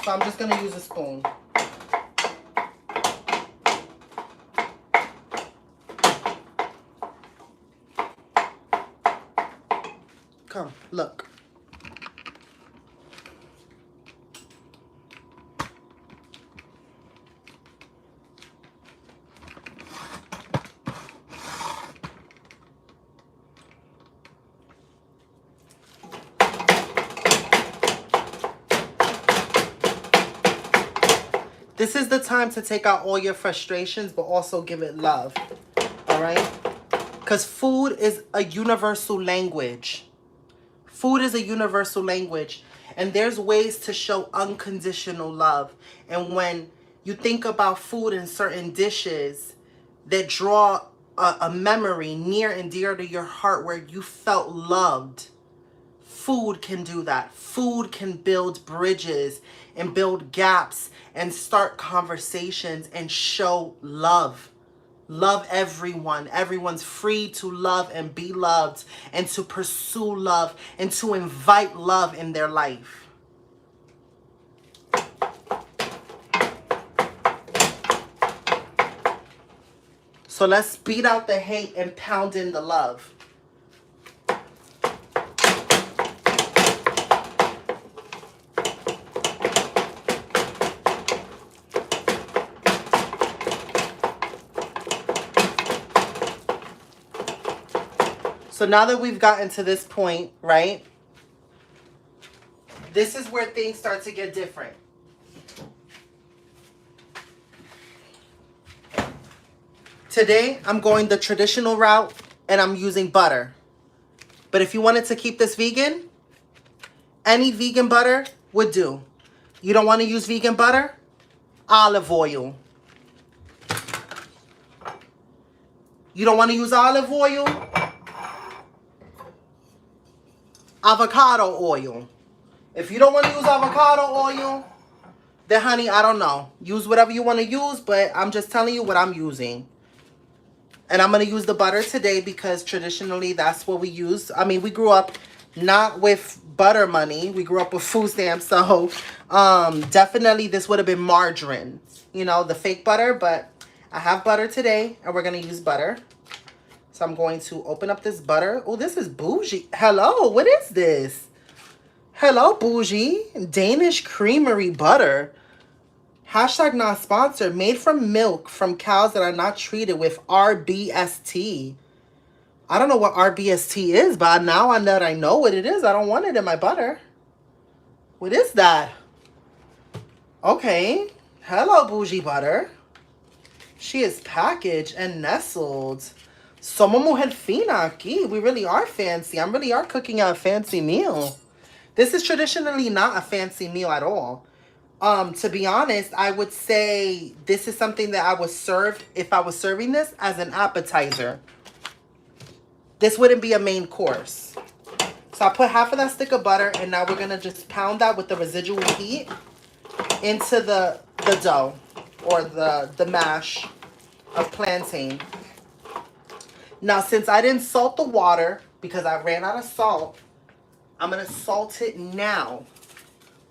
I'm just going to use a spoon. Come, look. This is the time to take out all your frustrations, but also give it love. All right? Because food is a universal language. Food is a universal language. And there's ways to show unconditional love. And when you think about food and certain dishes that draw a memory near and dear to your heart where you felt loved, food can do that. Food can build bridges and build gaps and start conversations and show love. Love everyone. Everyone's free to love and be loved and to pursue love and to invite love in their life. So let's beat out the hate and pound in the love. So now that we've gotten to this point, right? This is where things start to get different. Today, I'm going the traditional route and I'm using butter. But if you wanted to keep this vegan, any vegan butter would do. You don't want to use vegan butter? Olive oil. You don't want to use olive oil? Avocado oil. If you don't want to use avocado oil, then honey, I don't know. Use whatever you want to use, but I'm just telling you what I'm using. And I'm going to use the butter today because traditionally that's what we use. I mean, we grew up not with butter money. We grew up with food stamps. So definitely this would have been margarine, you know, the fake butter. But I have butter today and we're going to use butter. So I'm going to open up this butter. Oh, this is bougie. Hello, what is this? Hello, bougie. Danish creamery butter. Hashtag not sponsored. Made from milk from cows that are not treated with RBST. I don't know what RBST is, but now that I know what it is, I don't want it in my butter. What is that? Okay. Hello, bougie butter. She is packaged and nestled. Somos mujer fina aquí. We really are fancy. I really are cooking a fancy meal. This is traditionally not a fancy meal at all. To be honest, I would say this is something that I would serve if I was serving this as an appetizer. This wouldn't be a main course. So I put half of that stick of butter and now we're going to just pound that with the residual heat into the dough or the mash of plantain. Now, since I didn't salt the water because I ran out of salt, I'm going to salt it now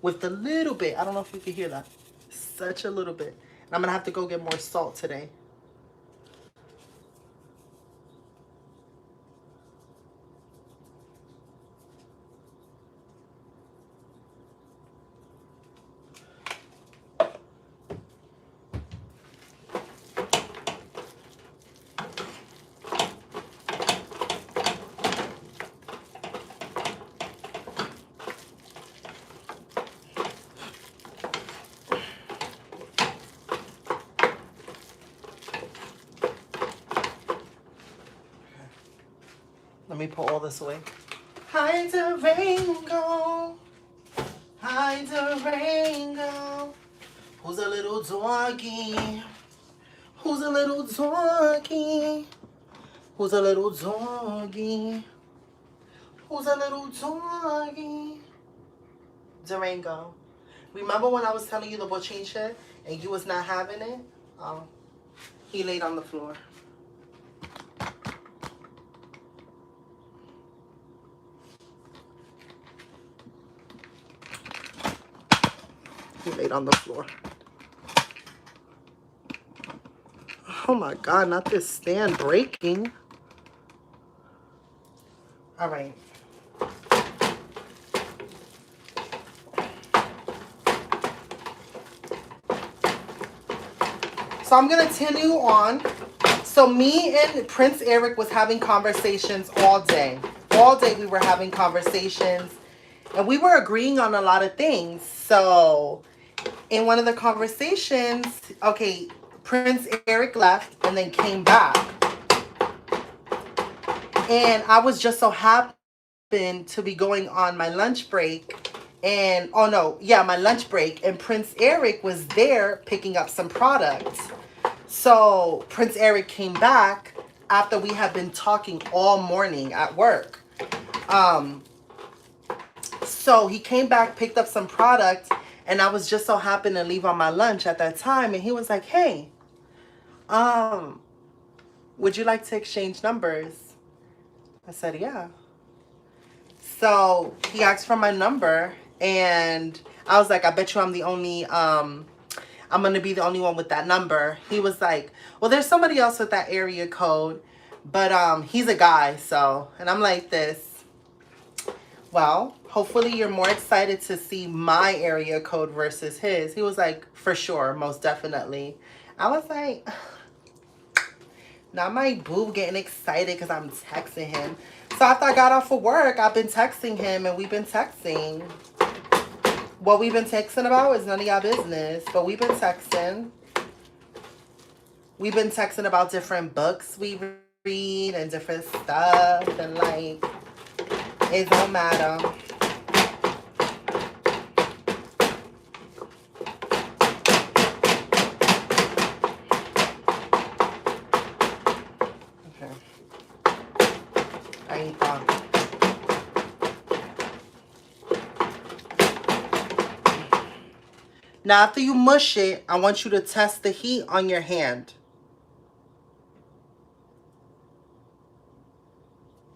with a little bit. I don't know if you can hear that. Such a little bit. And I'm going to have to go get more salt today. Let me put all this away. Hi, Durango. Hi, Durango. Who's a little doggy? Who's a little doggy? Who's a little doggy? Who's a little doggy? Durango. Remember when I was telling you the bochinchando and you was not having it? Oh, he laid on the floor. He laid on the floor. Oh my God, not this stand breaking. All right. So I'm going to continue on. So me and Prince Eric was having conversations all day. All day we were having conversations. And we were agreeing on a lot of things. So in one of the conversations, okay, Prince Eric left and then came back. And I was just so happy to be going on my lunch break. And, oh no, yeah, my lunch break. And Prince Eric was there picking up some products. So Prince Eric came back after we had been talking all morning at work. So he came back, picked up some product, and I was just so happy to leave on my lunch at that time. And he was like, hey, would you like to exchange numbers? I said, yeah. So he asked for my number, and I was like, I bet you I'm the only, I'm going to be the only one with that number. He was like, well, there's somebody else with that area code, but he's a guy, so. And I'm like this, well, hopefully you're more excited to see my area code versus his. He was like, for sure, most definitely. I was like, not my boo getting excited because I'm texting him. So after I got off of work, I've been texting him and we've been texting. What we've been texting about is none of y'all business, but we've been texting. We've been texting about different books we read and different stuff, and like, it don't matter. Okay. I ain't done. Now, after you mush it, I want you to test the heat on your hand.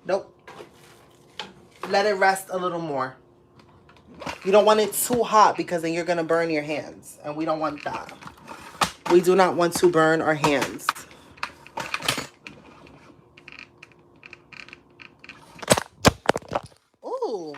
Nope. Let it rest a little more. You don't want it too hot because then you're going to burn your hands. And we don't want that. We do not want to burn our hands. Ooh.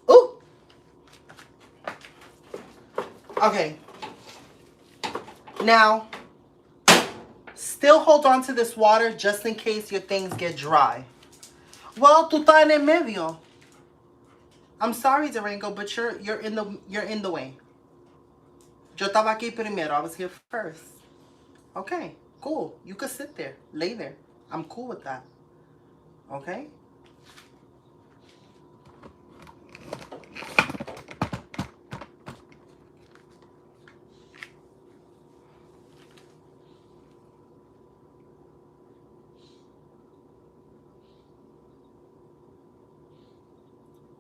Ooh. Okay. Now, still hold on to this water just in case your things get dry. Well, tú estás en el medio. I'm sorry, Durango, but you're in the way. Yo estaba aquí primero. I was here first. Okay, cool. You could sit there, lay there. I'm cool with that. Okay?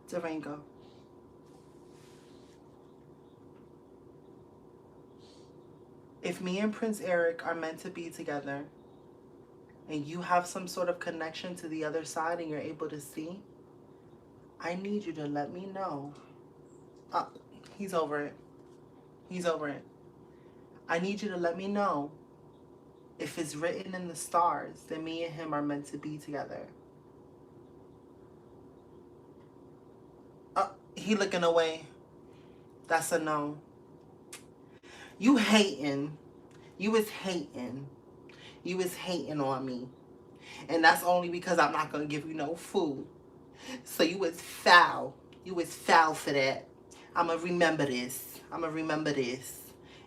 Durango. If me and Prince Eric are meant to be together and you have some sort of connection to the other side and you're able to see, I need you to let me know. He's over it. He's over it. I need you to let me know if it's written in the stars that me and him are meant to be together. He looking away. That's a no. You hating. You was hating. You was hating on me. And that's only because I'm not going to give you no food. So you was foul. You was foul for that. I'm going to remember this. I'm going to remember this.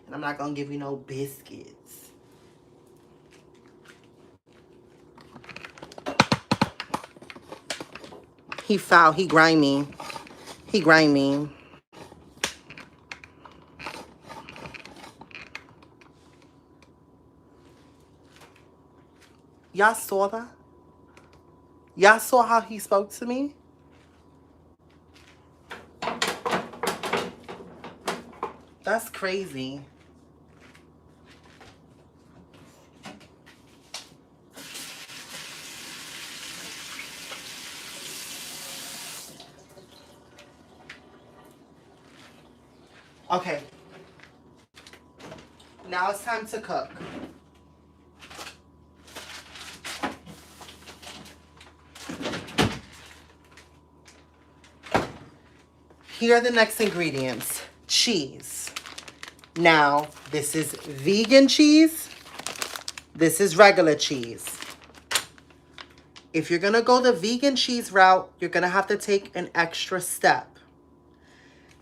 And I'm not going to give you no biscuits. He foul. He grimy. He grimy. Y'all saw that? Y'all saw how he spoke to me? That's crazy. Okay. Now it's time to cook. Here are the next ingredients. Cheese. Now, this is vegan cheese. This is regular cheese. If you're gonna go the vegan cheese route, you're gonna have to take an extra step.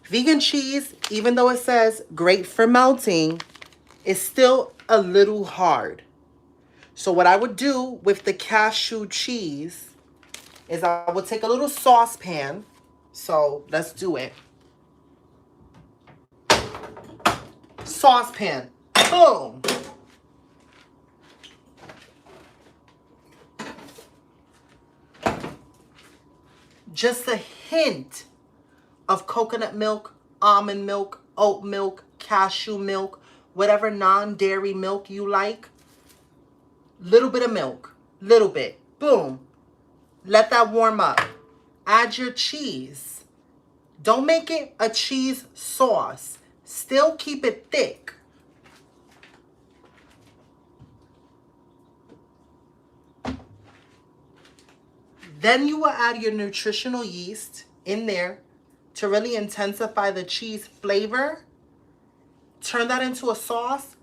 Vegan cheese, even though it says great for melting, is still a little hard. So what I would do with the cashew cheese is I would take a little saucepan. So let's do it. Saucepan. Boom. Just a hint of coconut milk, almond milk, oat milk, cashew milk, whatever non-dairy milk you like. Little bit of milk. Little bit. Boom. Let that warm up. Add your cheese. Don't make it a cheese sauce. Still keep it thick. Then you will add your nutritional yeast in there to really intensify the cheese flavor. Turn that into a sauce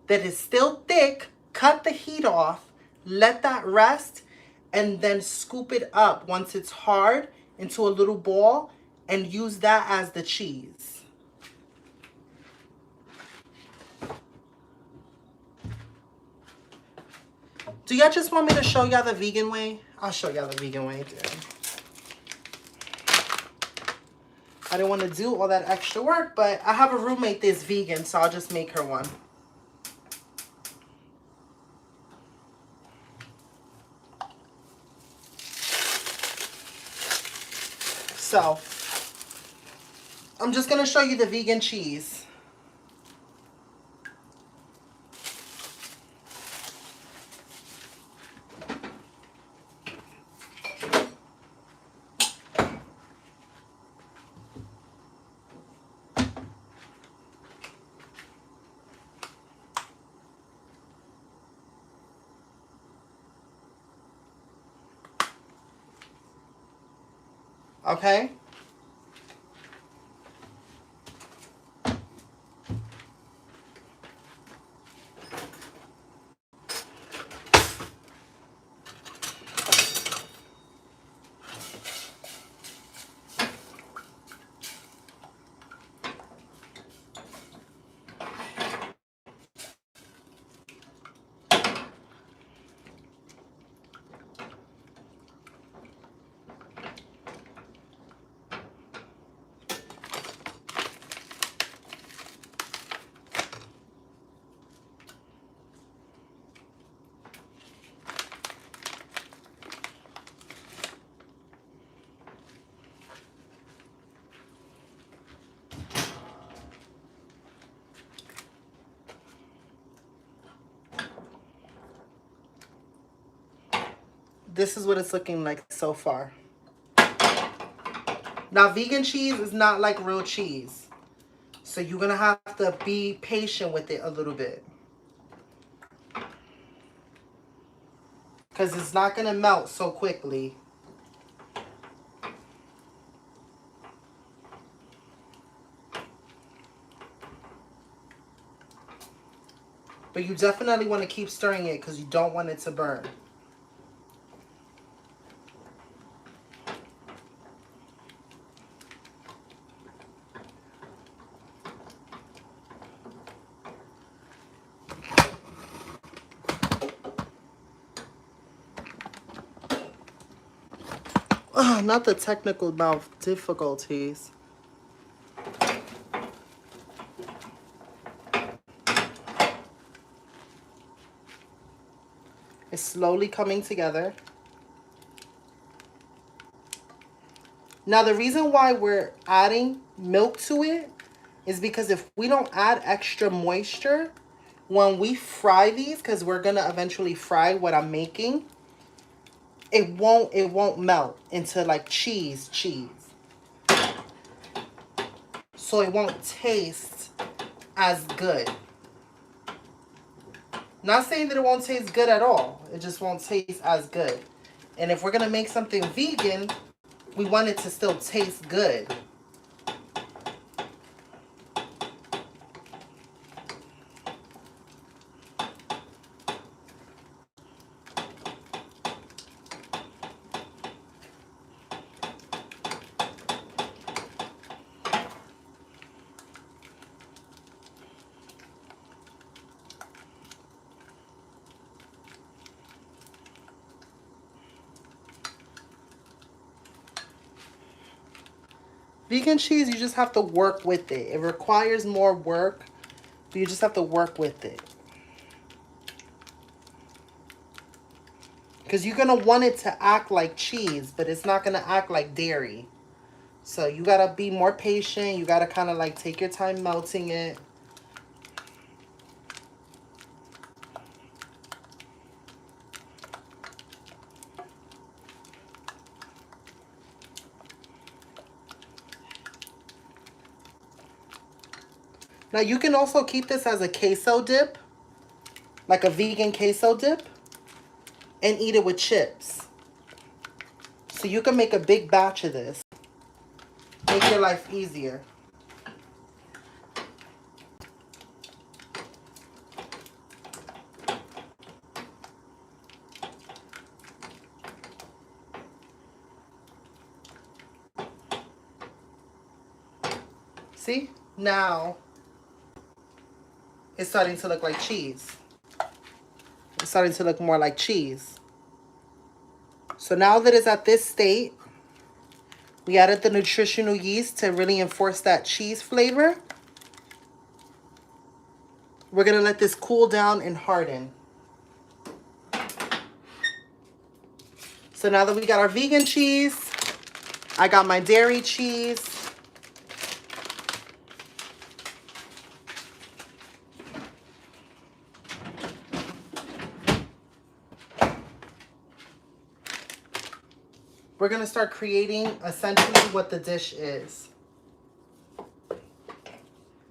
that is still thick. Cut the heat off. Let that rest. And then scoop it up once it's hard into a little ball and use that as the cheese. Do y'all just want me to show y'all the vegan way? I'll show y'all the vegan way, dude. I didn't want to do all that extra work, but I have a roommate that's vegan, so I'll just make her one. So, I'm just going to show you the vegan cheese. Okay? This is what it's looking like so far. Now, vegan cheese is not like real cheese. So you're going to have to be patient with it a little bit. Because it's not going to melt so quickly. But you definitely want to keep stirring it because you don't want it to burn. Oh, not the technical mouth difficulties. It's slowly coming together. Now, the reason why we're adding milk to it is because if we don't add extra moisture, when we fry these, because we're going to eventually fry what I'm making, it won't melt into like cheese. So it won't taste as good. Not saying that it won't taste good at all. It just won't taste as good. And if we're going to make something vegan, we want it to still taste good. Vegan cheese, you just have to work with it. It requires more work, but you just have to work with it. Because you're going to want it to act like cheese, but it's not going to act like dairy. So you got to be more patient. You got to kind of like take your time melting it. Now you can also keep this as a queso dip, like a vegan queso dip, and eat it with chips. So you can make a big batch of this. Make your life easier. See? Now it's starting to look like cheese. It's starting to look more like cheese. So now that it's at this state, we added the nutritional yeast to really enforce that cheese flavor. We're going to let this cool down and harden. So now that we got our vegan cheese, I got my dairy cheese. We're going to start creating essentially what the dish is.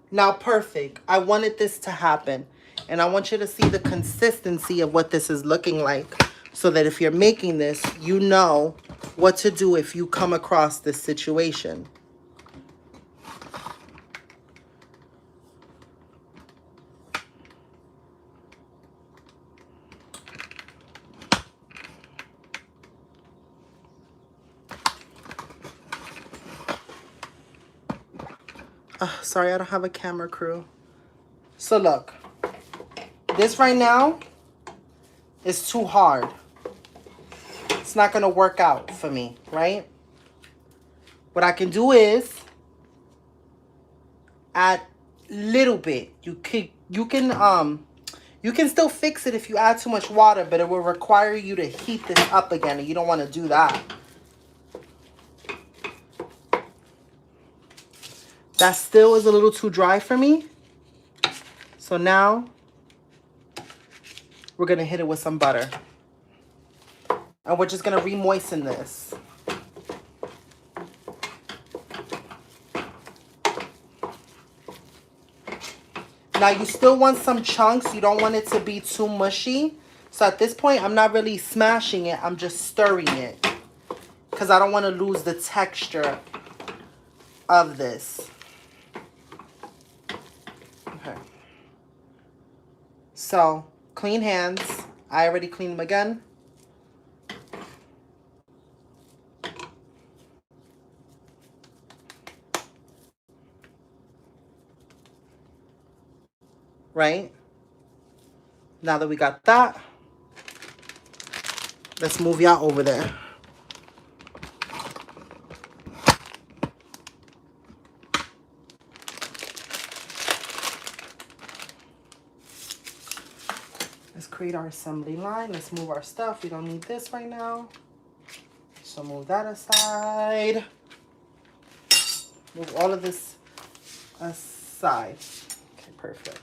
Now, perfect. I wanted this to happen. And I want you to see the consistency of what this is looking like, so that if you're making this, you know what to do if you come across this situation. Sorry, I don't have a camera crew. So look, this right now is too hard. It's not gonna work out for me, right? What I can do is add little bit. You can still fix it if you add too much water, but it will require you to heat this up again, and you don't want to do that. That still is a little too dry for me. So now we're going to hit it with some butter. And we're just going to re-moisten this. Now you still want some chunks. You don't want it to be too mushy. So at this point, I'm not really smashing it. I'm just stirring it, because I don't want to lose the texture of this. Okay. So, clean hands. I already cleaned them again. Right? Now that we got that, let's move y'all over there. Let's create our assembly line. Let's move our stuff. We don't need this right now. So move that aside. Move all of this aside. Okay, perfect.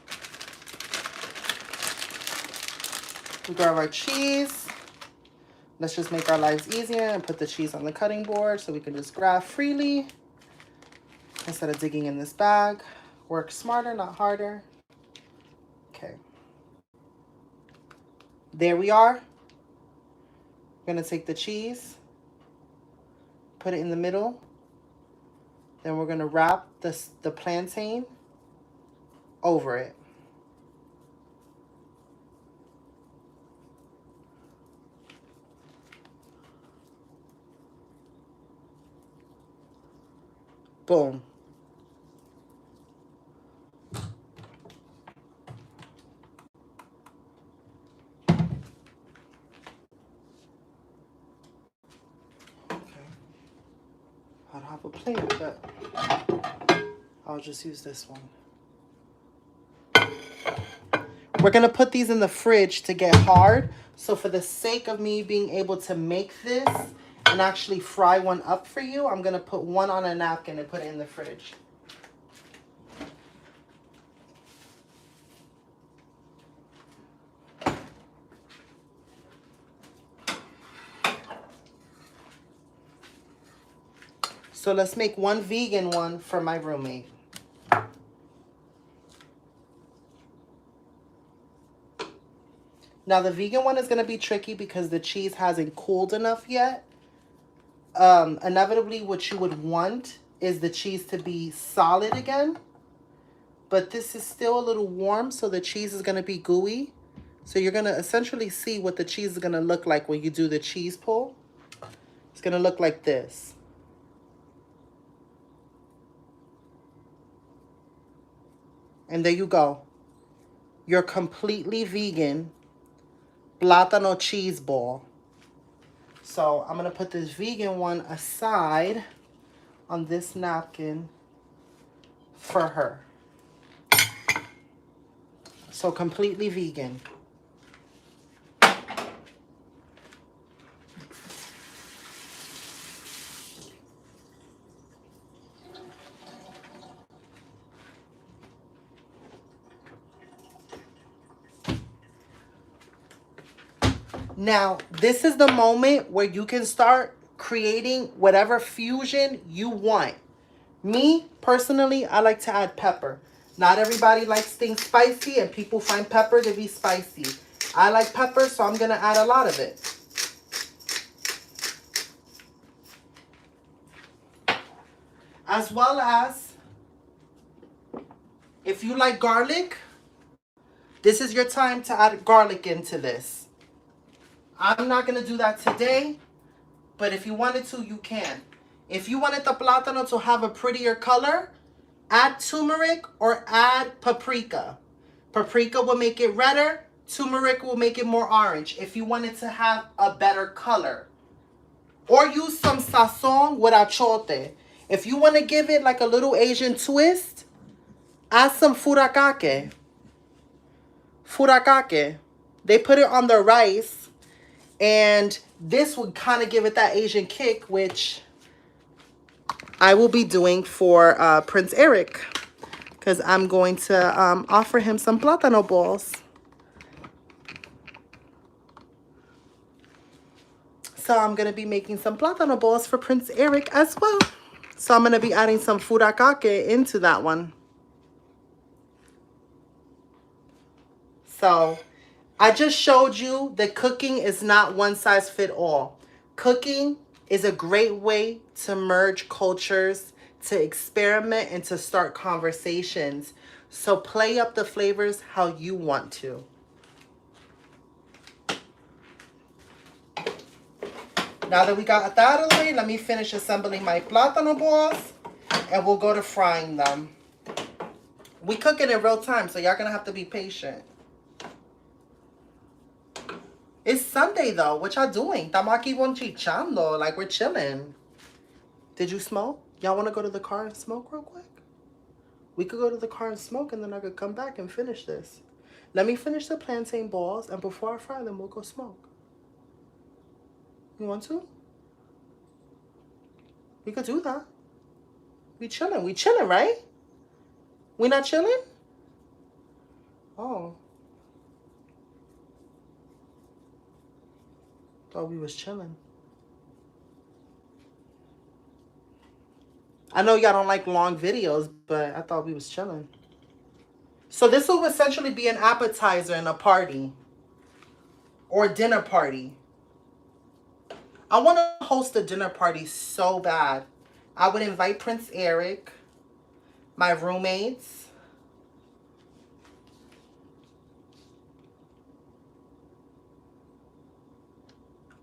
We grab our cheese. Let's just make our lives easier and put the cheese on the cutting board so we can just grab freely instead of digging in this bag. Work smarter, not harder. Okay. There we are. We're going to take the cheese, put it in the middle. Then we're going to wrap the plantain over it. Boom. I don't have a plate, but I'll just use this one. We're going to put these in the fridge to get hard. So for the sake of me being able to make this and actually fry one up for you, I'm going to put one on a napkin and put it in the fridge. So let's make one vegan one for my roommate. Now the vegan one is going to be tricky because the cheese hasn't cooled enough yet. Inevitably what you would want is the cheese to be solid again. But this is still a little warm, so the cheese is going to be gooey. So you're going to essentially see what the cheese is going to look like when you do the cheese pull. It's going to look like this. And there you go. Your completely vegan plátano cheese ball. So I'm going to put this vegan one aside on this napkin for her. So completely vegan. Now, this is the moment where you can start creating whatever fusion you want. Me, personally, I like to add pepper. Not everybody likes things spicy, and people find pepper to be spicy. I like pepper, so I'm going to add a lot of it. As well as, if you like garlic, this is your time to add garlic into this. I'm not going to do that today, but if you wanted to, you can. If you wanted the plátano to have a prettier color, add turmeric or add paprika. Paprika will make it redder. Turmeric will make it more orange if you want it to have a better color. Or use some sazon with achote. If you want to give it like a little Asian twist, add some furikake. Furikake. They put it on the rice. And this would kind of give it that Asian kick, which I will be doing for Prince Eric. Because I'm going to offer him some plátano balls. So I'm going to be making some plátano balls for Prince Eric as well. So I'm going to be adding some furikake into that one. So I just showed you that cooking is not one size fit all. Cooking is a great way to merge cultures, to experiment, and to start conversations. So play up the flavors how you want to. Now that we got that out of the way, let me finish assembling my plátano balls and we'll go to frying them. We cook it in real time, so y'all gonna have to be patient. It's Sunday though. What y'all doing? Estamos aquí bochinchando. Like we're chilling. Did you smoke? Y'all want to go to the car and smoke real quick? We could go to the car and smoke, and then I could come back and finish this. Let me finish the plantain balls, and before I fry them, we'll go smoke. You want to? We could do that. We chilling. We chilling, right? We not chilling? Oh. Thought we was chilling. I know y'all don't like long videos, but I thought we was chilling. So this will essentially be an appetizer in a party. Or a dinner party. I want to host a dinner party so bad. I would invite Prince Eric, my roommates.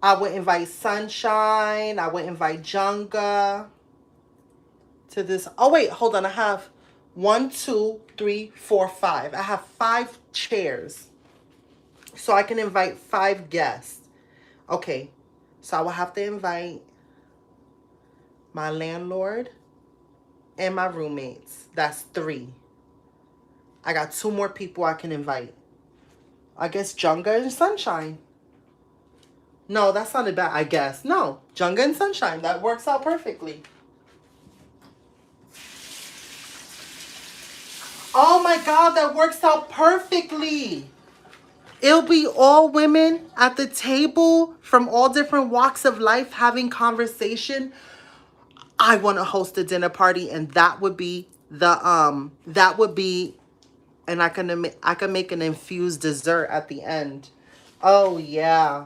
I would invite Sunshine. I would invite Junga to this. Oh, wait, hold on. I have 1, 2, 3, 4, 5. I have 5 chairs. So I can invite 5 guests. Okay, so I will have to invite my landlord and my roommates. That's 3. I got 2 more people I can invite. I guess Junga and Sunshine. No, that sounded bad, I guess. No, Junga and Sunshine. That works out perfectly. Oh my God, that works out perfectly. It'll be all women at the table from all different walks of life having conversation. I want to host a dinner party, and that would be and I can make an infused dessert at the end. Oh yeah.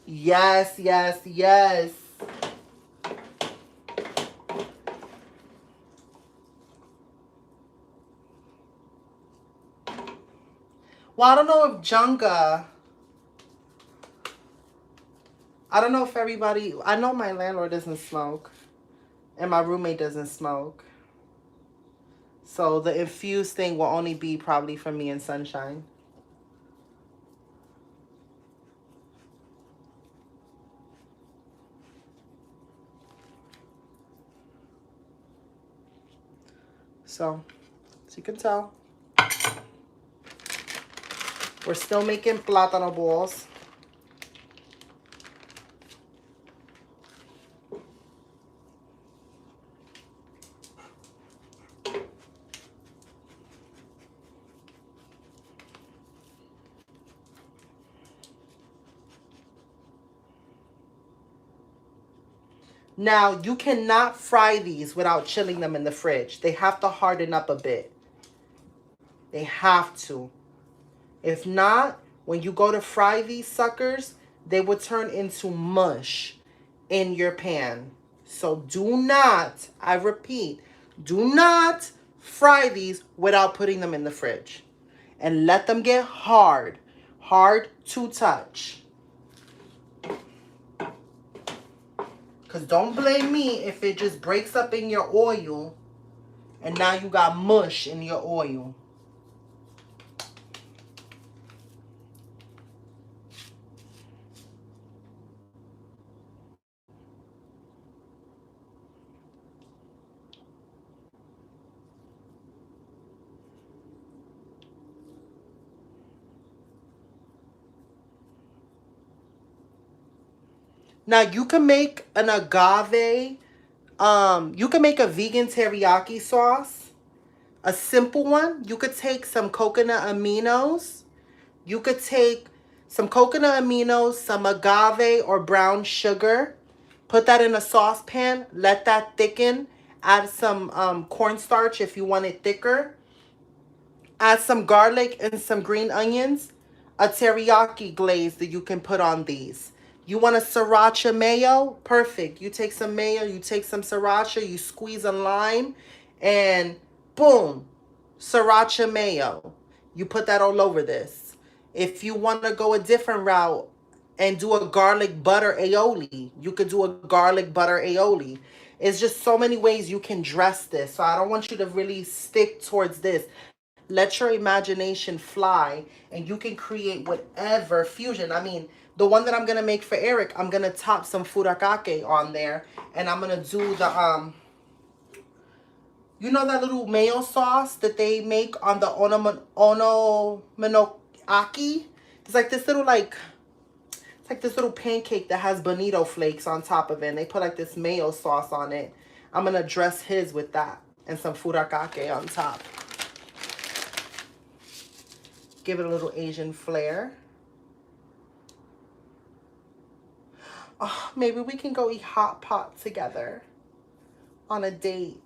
Yes, yes, yes. Well, I don't know if Junga. I don't know if everybody. I know my landlord doesn't smoke, and my roommate doesn't smoke. So the infused thing will only be probably for me and Sunshine. So, as you can tell, we're still making plátano balls. Now, you cannot fry these without chilling them in the fridge. They have to harden up a bit. They have to. If not, when you go to fry these suckers, they will turn into mush in your pan. So do not, I repeat, do not fry these without putting them in the fridge. And let them get hard. Hard to touch. Because don't blame me if it just breaks up in your oil and now you got mush in your oil. Now you can make an agave, you can make a vegan teriyaki sauce, a simple one. You could take some coconut aminos. You could take some coconut aminos, some agave or brown sugar, put that in a saucepan, let that thicken, add some cornstarch if you want it thicker, add some garlic and some green onions, a teriyaki glaze that you can put on these. You want a sriracha mayo? Perfect. You take some mayo, you take some sriracha, you squeeze a lime, and boom, sriracha mayo. You put that all over this. If you want to go a different route and do a garlic butter aioli, you could do a garlic butter aioli. It's just so many ways you can dress this. So I don't want you to really stick towards this. Let your imagination fly and you can create whatever fusion. I mean, the one that I'm going to make for Eric, I'm going to top some furikake on there. And I'm going to do the, you know that little mayo sauce that they make on the onomanoaki? It's like this little, it's like this little pancake that has bonito flakes on top of it. And they put like this mayo sauce on it. I'm going to dress his with that and some furikake on top. Give it a little Asian flair. Oh, maybe we can go eat hot pot together on a date.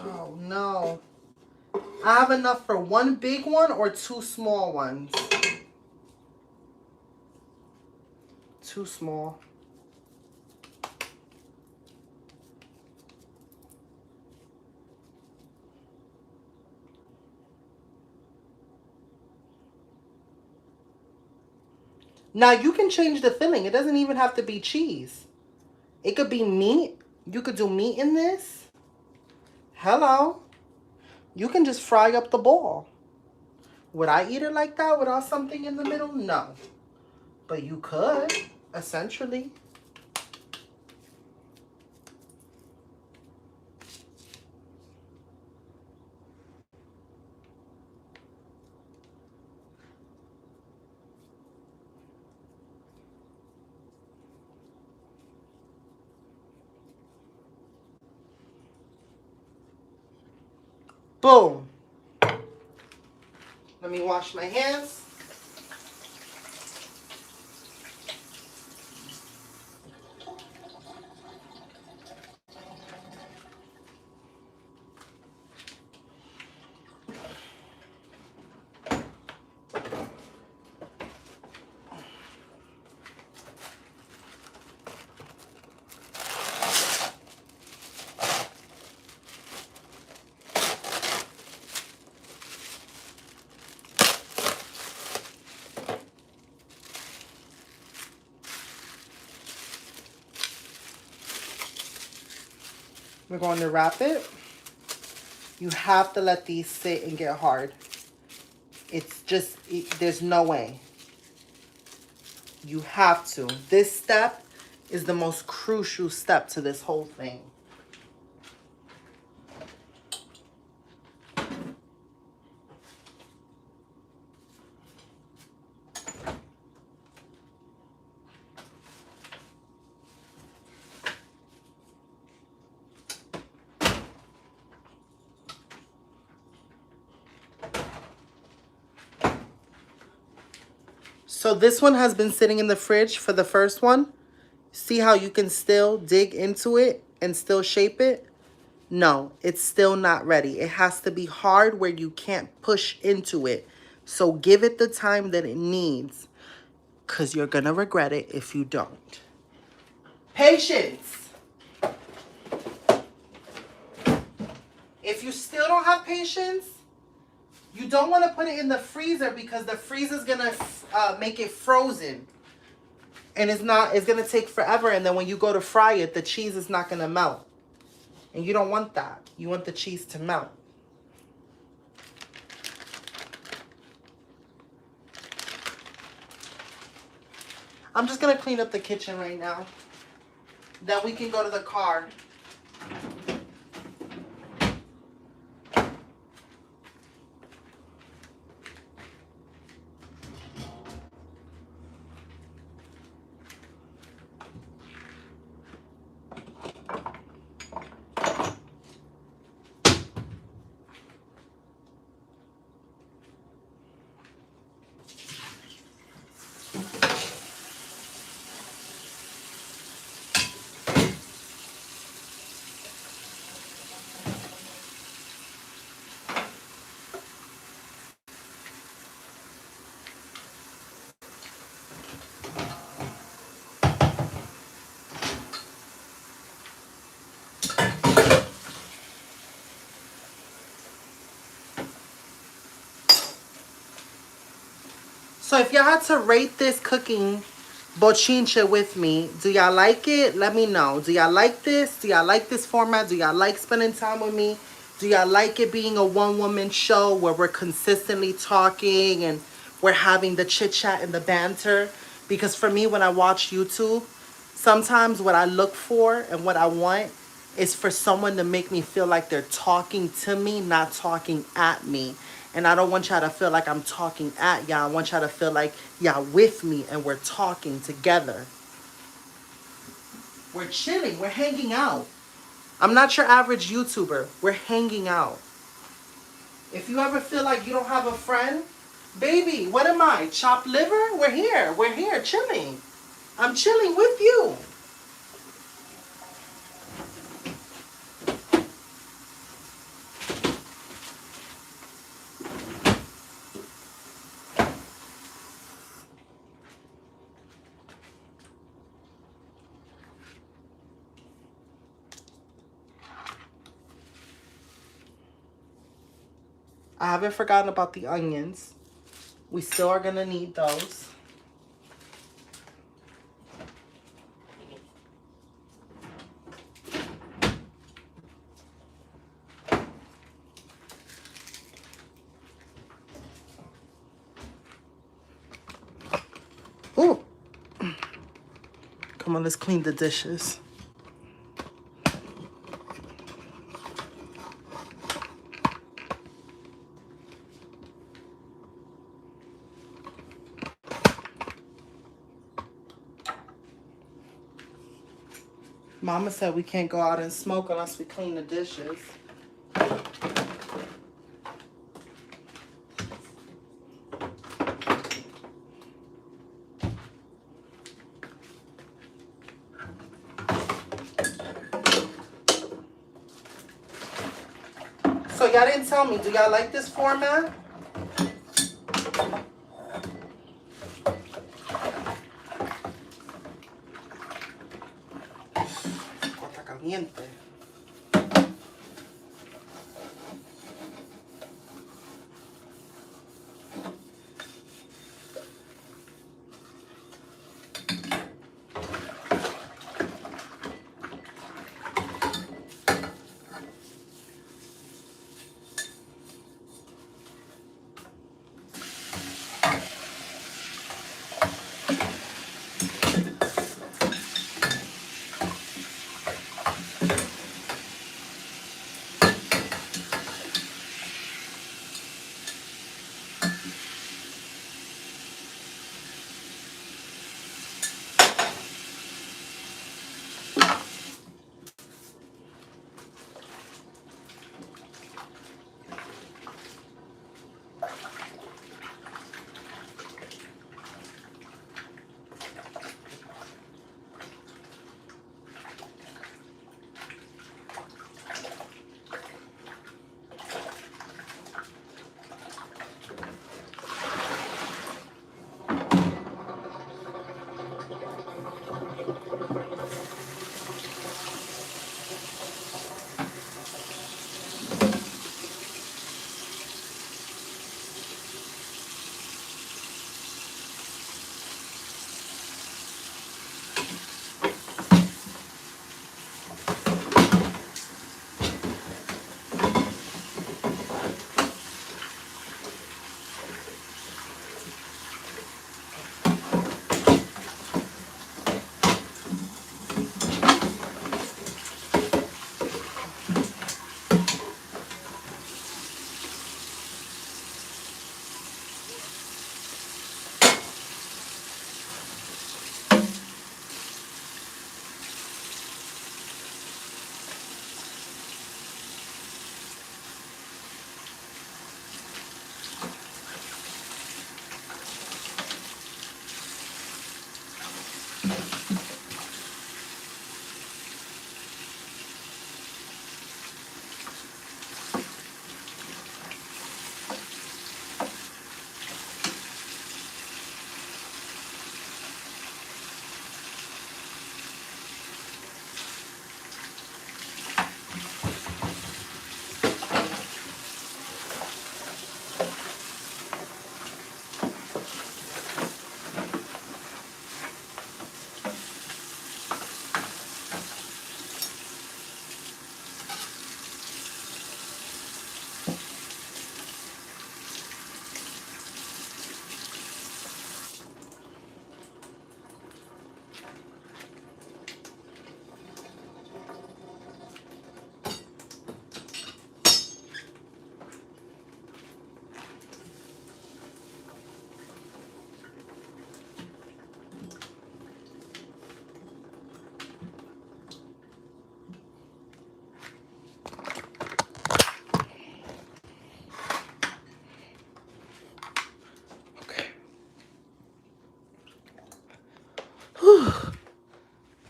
Oh no. I have enough for one big one or two small ones? Too small. Now you can change the filling. It doesn't even have to be cheese. It could be meat. You could do meat in this. Hello. You can just fry up the ball. Would I eat it like that without something in the middle? No. But you could, essentially. Boom. Let me wash my hands. We're going to wrap it. You have to let these sit and get hard. It's just, there's no way. You have to. This step is the most crucial step to this whole thing. So this one has been sitting in the fridge for the first one. See how you can still dig into it and still shape it? No, it's still not ready. It has to be hard where you can't push into it. So give it the time that it needs, because you're going to regret it if you don't. Patience. If you still don't have patience, you don't want to put it in the freezer because the freezer is going to make it frozen. And it's going to take forever. And then when you go to fry it, the cheese is not going to melt. And you don't want that. You want the cheese to melt. I'm just going to clean up the kitchen right now. Then we can go to the car. So if y'all had to rate this cooking bochinche with me. Do y'all like it? Let me know. Do y'all like this? Do y'all like this format? Do y'all like spending time with me? Do y'all like it being a one-woman show where we're consistently talking and we're having the chit-chat and the banter? Because for me, when I watch YouTube, sometimes what I look for and what I want is for someone to make me feel like they're talking to me, not talking at me. And I don't want y'all to feel like I'm talking at y'all. I want y'all to feel like y'all with me and we're talking together. We're chilling. We're hanging out. I'm not your average YouTuber. We're hanging out. If you ever feel like you don't have a friend, baby, what am I? Chopped liver? We're here. We're here chilling. I'm chilling with you. I haven't forgotten about the onions. We still are going to need those. Ooh. Come on, let's clean the dishes. Mama said we can't go out and smoke unless we clean the dishes. So y'all didn't tell me, do y'all like this format? Está caliente.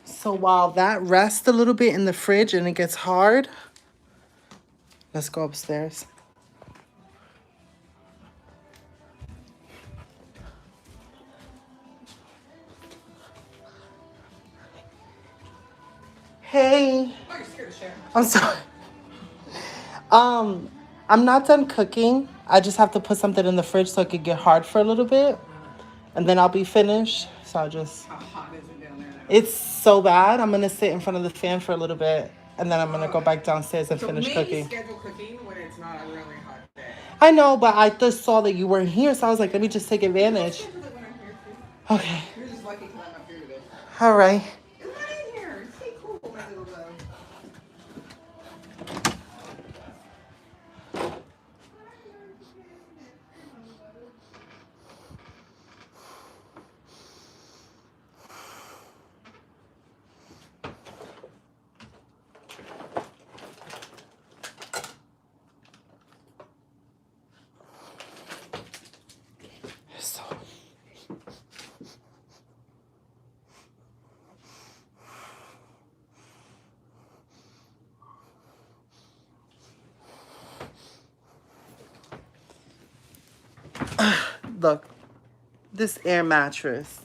So while that rests a little bit in the fridge and it gets hard, let's go upstairs. Hey. Oh, you're scared to share. I'm sorry. I'm not done cooking. I just have to put something in the fridge so it could get hard for a little bit. And then I'll be finished. So I'll just... How hot is it down there now? It's so bad. I'm going to sit in front of the fan for a little bit. And then I'm going to go back downstairs and finish cooking. Schedule cooking when it's not a really hot day. I know, but I just saw that you weren't here. So I was like, let me just take advantage. Schedule it when I'm here too. Okay. You're just lucky because I'm up here today. All right. Come on in here. Stay cool, my little love. So... Look, this air mattress.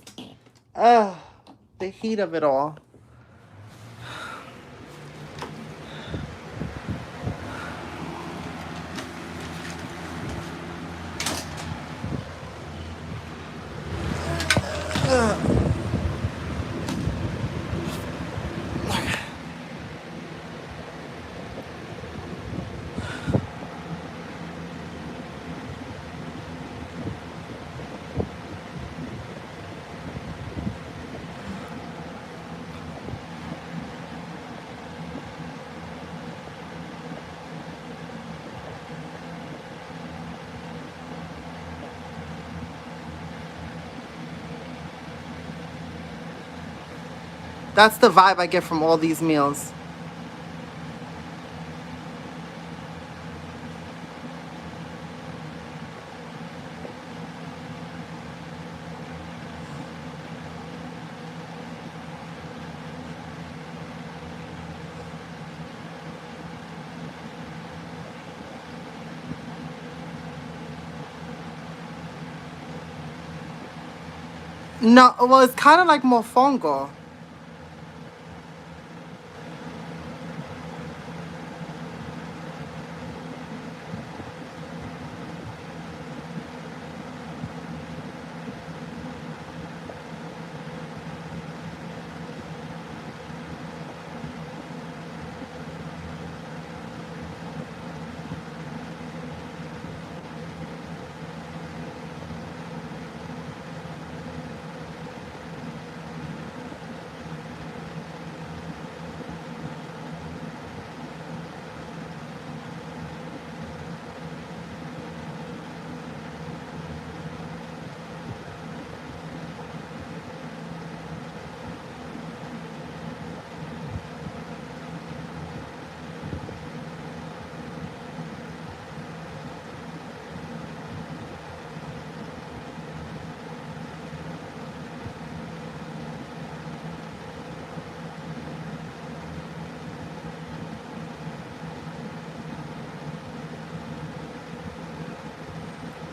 The heat of it all. That's the vibe I get from all these meals. No, well, it's kind of like mofongo.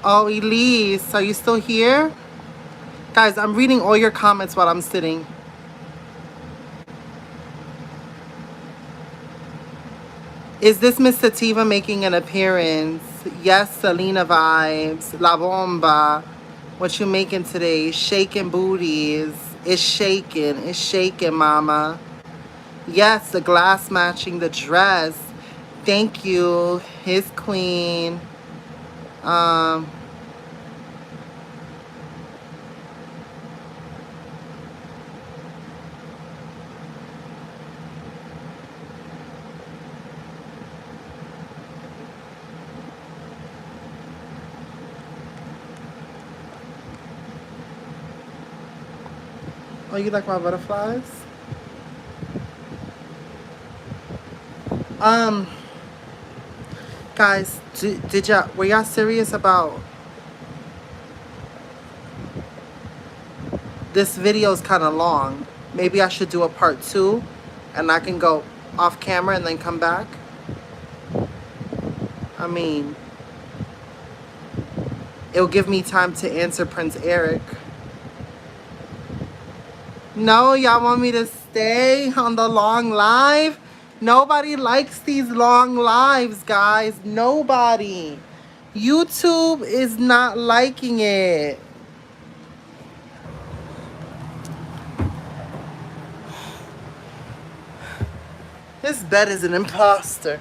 Oh, Elise, are you still here? Guys, I'm reading all your comments while I'm sitting. Is this Miss Sativa making an appearance? Yes, Selena vibes. La Bomba. What you making today? Shaking booties. It's shaking. It's shaking, mama. Yes, the glass matching the dress. Thank you. His queen. Oh, you like my butterflies? Guys, were y'all serious about This video is kind of long. Maybe I should do a part 2 and I can go off camera and then come back. I mean, it'll give me time to answer Prince Eric. No, y'all want me to stay on the long live? Nobody likes these long lives, guys. Nobody. YouTube is not liking it. This bed is an imposter.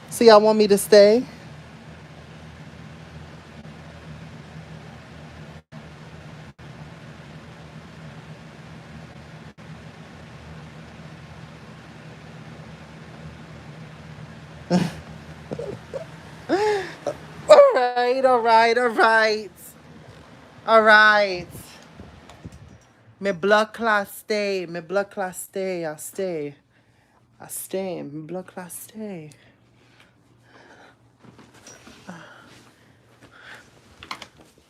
So y'all want me to stay? All right. My blood class stay. My blood class stay. I stay. My blood class stay.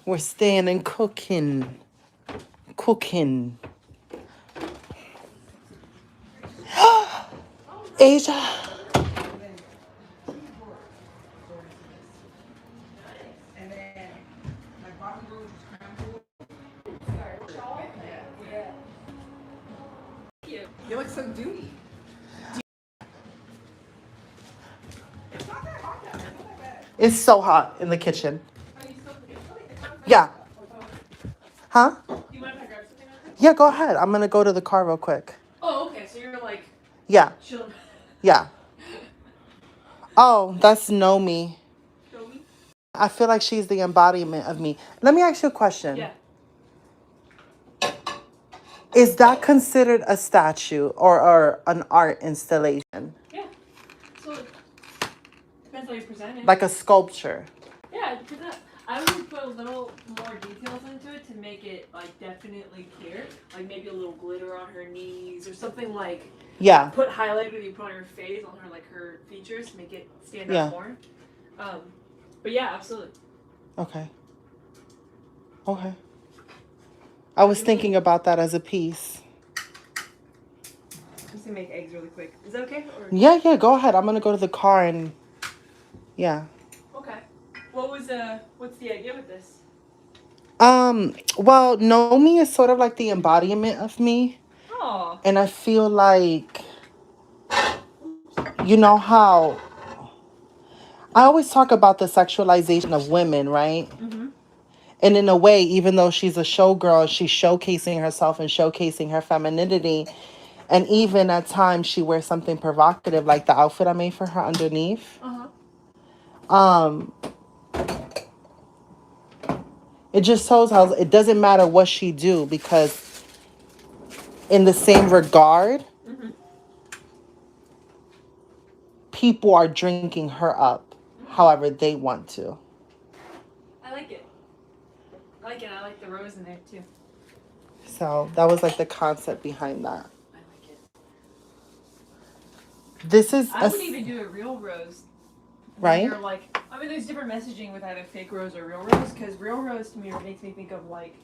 We're staying and cooking. Asia. And then like bottom road scrambled. You look so dewy. It's not that hot down there. It's not that bad. It's so hot in the kitchen. Yeah. Huh? You mind if I grab something real quick? Yeah, go ahead. I'm gonna go to the car real quick. Oh, okay. So you're like Yeah. chilling. Yeah. Oh, that's Nomi. Show me. I feel like she's the embodiment of me. Let me ask you a question. Yeah. Is that considered a statue or an art installation? Yeah. So depends how you present it. Like a sculpture? Yeah, because I would put a little more details into it to make it like definitely clear. Like maybe a little glitter on her knees or something like. Yeah. Put highlighter that you put on her face, on her like her features, to make it stand out more. But yeah, absolutely. Okay. I was thinking about that as a piece. I'm just gonna make eggs really quick. Is that okay? Or... Yeah, go ahead. I'm gonna go to the car and yeah. Okay. What's the idea with this? Well, Nomi is sort of like the embodiment of me. Oh. And I feel like, you know how I always talk about the sexualization of women, right? Mm-hmm. And in a way, even though she's a showgirl, she's showcasing herself and showcasing her femininity. And even at times she wears something provocative, like the outfit I made for her underneath. Uh-huh. It just shows how it doesn't matter what she do, because in the same regard, Mm-hmm. people are drinking her up however they want to. I like it. I like the rose in there too. So that was like the concept behind that. I like it. This is I would even do a real rose. Right? You're like, I mean, there's different messaging with either fake rose or real rose, because real rose to me makes me think of like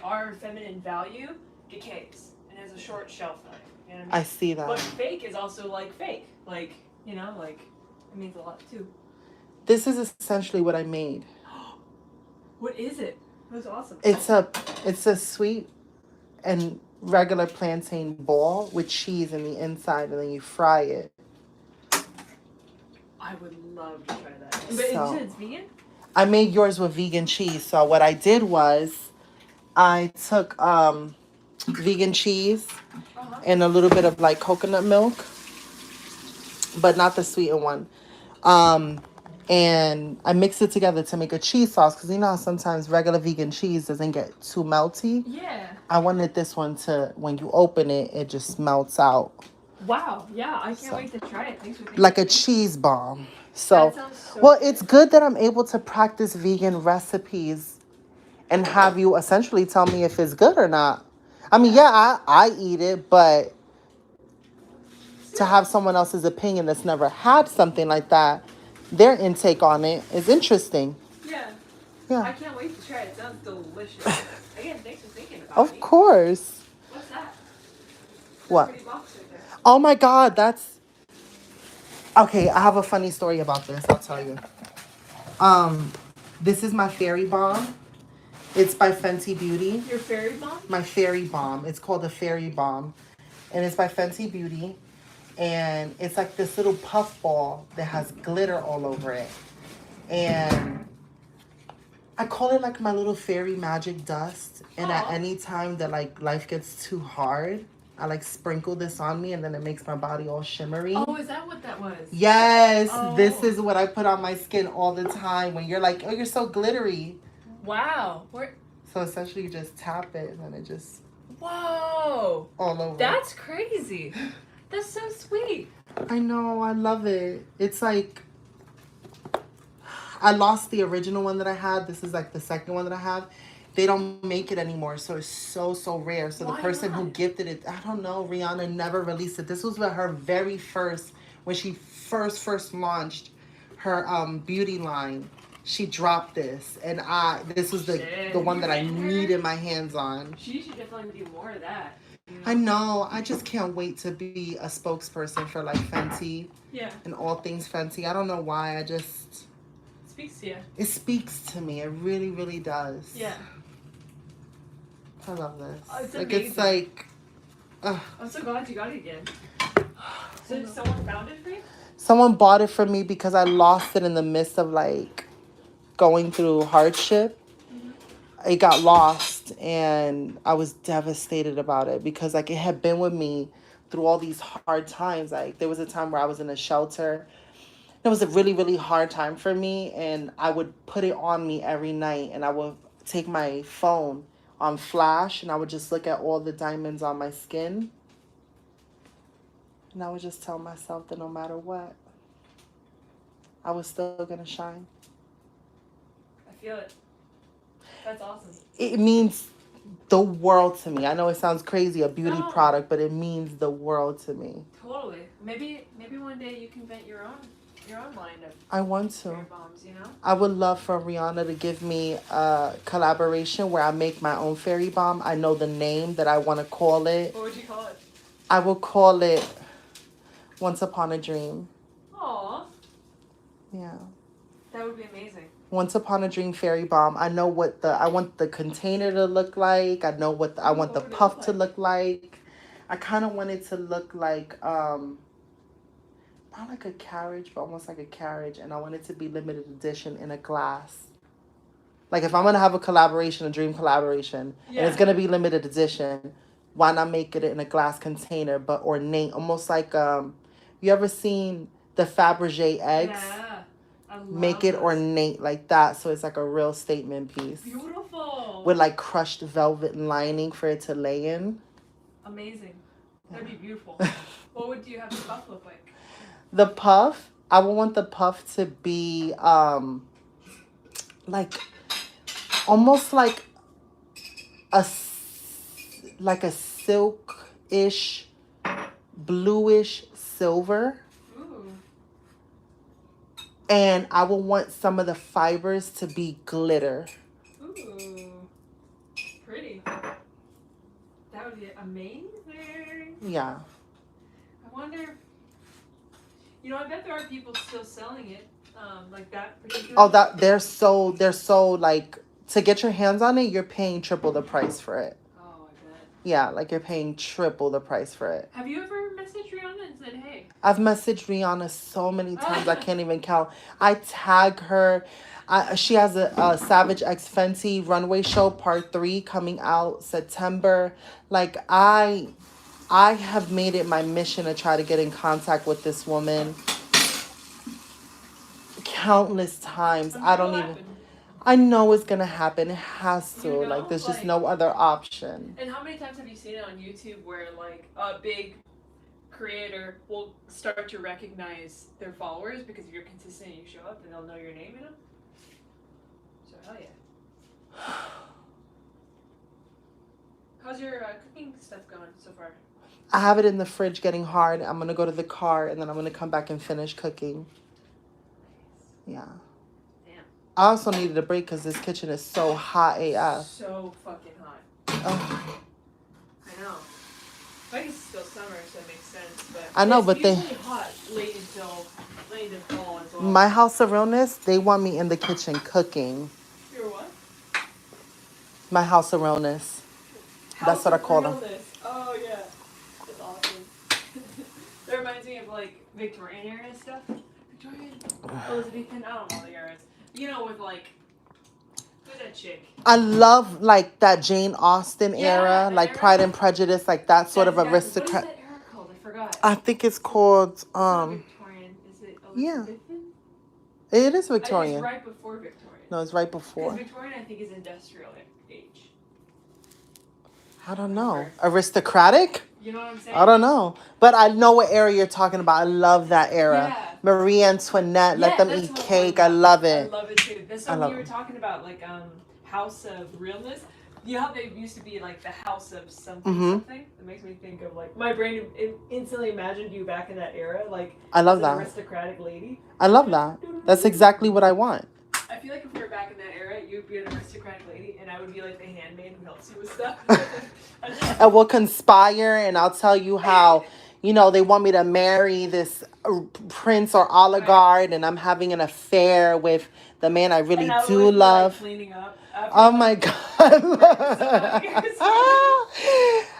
our feminine value decays and has a short shelf life. You know what I mean? I see that. But fake is also like fake, like it means a lot too. This is essentially what I made. What is it? It was awesome. It's a sweet and regular plantain ball with cheese in the inside, and then you fry it. I would love to try that. But you So, said it's vegan? I made yours with vegan cheese. So what I did was I took vegan cheese and a little bit of like coconut milk, but not the sweetened one. And I mixed it together to make a cheese sauce, because you know how sometimes regular vegan cheese doesn't get too melty. Yeah. I wanted this one to, when you open it, it just melts out. Wow. Yeah, I can't wait to try it. Thanks for thinking. Like a cheese bomb. So, That sounds so well, good. it's good that I'm able to practice vegan recipes and have you essentially tell me if it's good or not. I mean, yeah, I eat it, but to have someone else's opinion that's never had something like that, their intake on it is interesting. Yeah. Yeah. I can't wait to try it. It sounds delicious. Again, thanks for thinking about Of me. course. What's that? What? Pretty box right there. Oh my God, that's... Okay, I have a funny story about this. I'll tell you. This is my fairy bomb. It's by Fenty Beauty. Your fairy bomb? My fairy bomb. It's called a fairy bomb. And it's by Fenty Beauty. And it's like this little puff ball that has glitter all over it. And I call it like my little fairy magic dust. And at any time that like life gets too hard, I like sprinkle this on me and then it makes my body all shimmery. Oh, is that what that was? Yes, this is what I put on my skin all the time when you're like, oh, you're so glittery. Wow. So essentially you just tap it and then it just... Whoa. All over. That's crazy. That's so sweet. I know, I love it. It's like... I lost the original one that I had. This is like the second one that I have. They don't make it anymore, so it's so rare. So the person who gifted it, I don't know, Rihanna never released it. This was her very first, when she first launched her beauty line. She dropped this, and this was the one that I needed my hands on. She should definitely do more of that. You know? I know. I just can't wait to be a spokesperson for like Fenty. Yeah. And all things Fenty. I don't know why. I just... Speaks to you. It speaks to me. It really does. Yeah. I love this. Oh, it's like amazing. it's like... I'm so glad you got it again. So someone found it for you? Someone bought it for me because I lost it in the midst of like going through hardship. It got lost and I was devastated about it because like it had been with me through all these hard times. Like there was a time where I was in a shelter. It was a really hard time for me, and I would put it on me every night, and I would take my phone on flash and I would just look at all the diamonds on my skin. And I would just tell myself that no matter what, I was still gonna shine. I feel it. That's awesome. It means the world to me. I know it sounds crazy, a beauty product, but it means the world to me. Totally. Maybe one day you can invent your own line of I want to. fairy bombs, you know? I would love for Rihanna to give me a collaboration where I make my own fairy bomb. I know the name that I want to call it. What would you call it? I will call it Once Upon a Dream. Aw. Yeah. That would be amazing. Once Upon a Dream fairy bomb. I know what I want the container to look like. I know what I want the puff to look like. I kind of want it to look like not like a carriage, but almost like a carriage, and I want it to be limited edition in a glass. Like if I'm gonna have a collaboration, a dream collaboration, and it's gonna be limited edition, why not make it in a glass container but ornate, almost like you ever seen the Fabergé eggs? Yeah, I love Make it ornate like that, so it's like a real statement piece. Beautiful. With like crushed velvet lining for it to lay in. Amazing. That'd be beautiful. What would you have the puff look like? The puff, I would want the puff to be like almost like a silk-ish, bluish silver. Ooh. And I would want some of the fibers to be glitter. Ooh. Pretty. That would be amazing. Yeah. I wonder. You know, I bet there are people still selling it, like that particular. Oh, they're so like, to get your hands on it, you're paying triple the price for it. Oh, I bet. Yeah, like you're paying triple the price for it. Have you ever messaged Rihanna and said, hey? I've messaged Rihanna so many times I can't even count. I tag her. She has a Savage X Fenty runway show part 3 coming out September. Like I have made it my mission to try to get in contact with this woman countless times. I know it's gonna happen. It has to. You know, like there's just no other option. And how many times have you seen it on YouTube where like a big creator will start to recognize their followers because if you're consistent and you show up, then they'll know your name, you know? So hell yeah. How's your cooking stuff going so far? I have it in the fridge getting hard. I'm going to go to the car and then I'm going to come back and finish cooking. Yeah. Damn. I also needed a break because this kitchen is so hot AF. So fucking hot. Oh. I know. I guess it's still summer, so it makes sense. But I know, but it's usually hot late into fall as well. My house of realness, they want me in the kitchen cooking. Your what? My house of realness. That's what I call them. Oh, yeah. That's awesome. That reminds me of, like, Victorian era stuff. Victorian, Elizabethan, I don't know the eras. You know, with, like, who's that chick? I love, like, that Jane Austen era, like era? Pride and Prejudice, like that sort of What is aristocrat. that era called? I forgot. I think it's called, It's not Victorian. Is it Elizabethan? Yeah. It is I think Victorian. it's right before Victorian. No, it's right before. Because Victorian, I think, is industrial age. I don't know. Aristocratic? You know what I'm saying? I don't know. But I know what era you're talking about. I love that era. Yeah. Marie Antoinette, let them that's eat what I'm cake. talking I about. love it. I love it too. That's I what love you were it. talking about, like House of Realness. You know how they used to be like the House of something Mhm. something? It makes me think of like my brain instantly imagined you back in that era, like I love as an that. aristocratic lady. I love that. That's exactly what I want. I feel like if we were back in that era, you'd be an aristocratic lady, and I would be like the handmaid who helps you with stuff. And we'll conspire, and I'll tell you how, you know, they want me to marry this prince or oligarch, and I'm having an affair with the man I really and I do would be, love. like, cleaning up. Oh my God.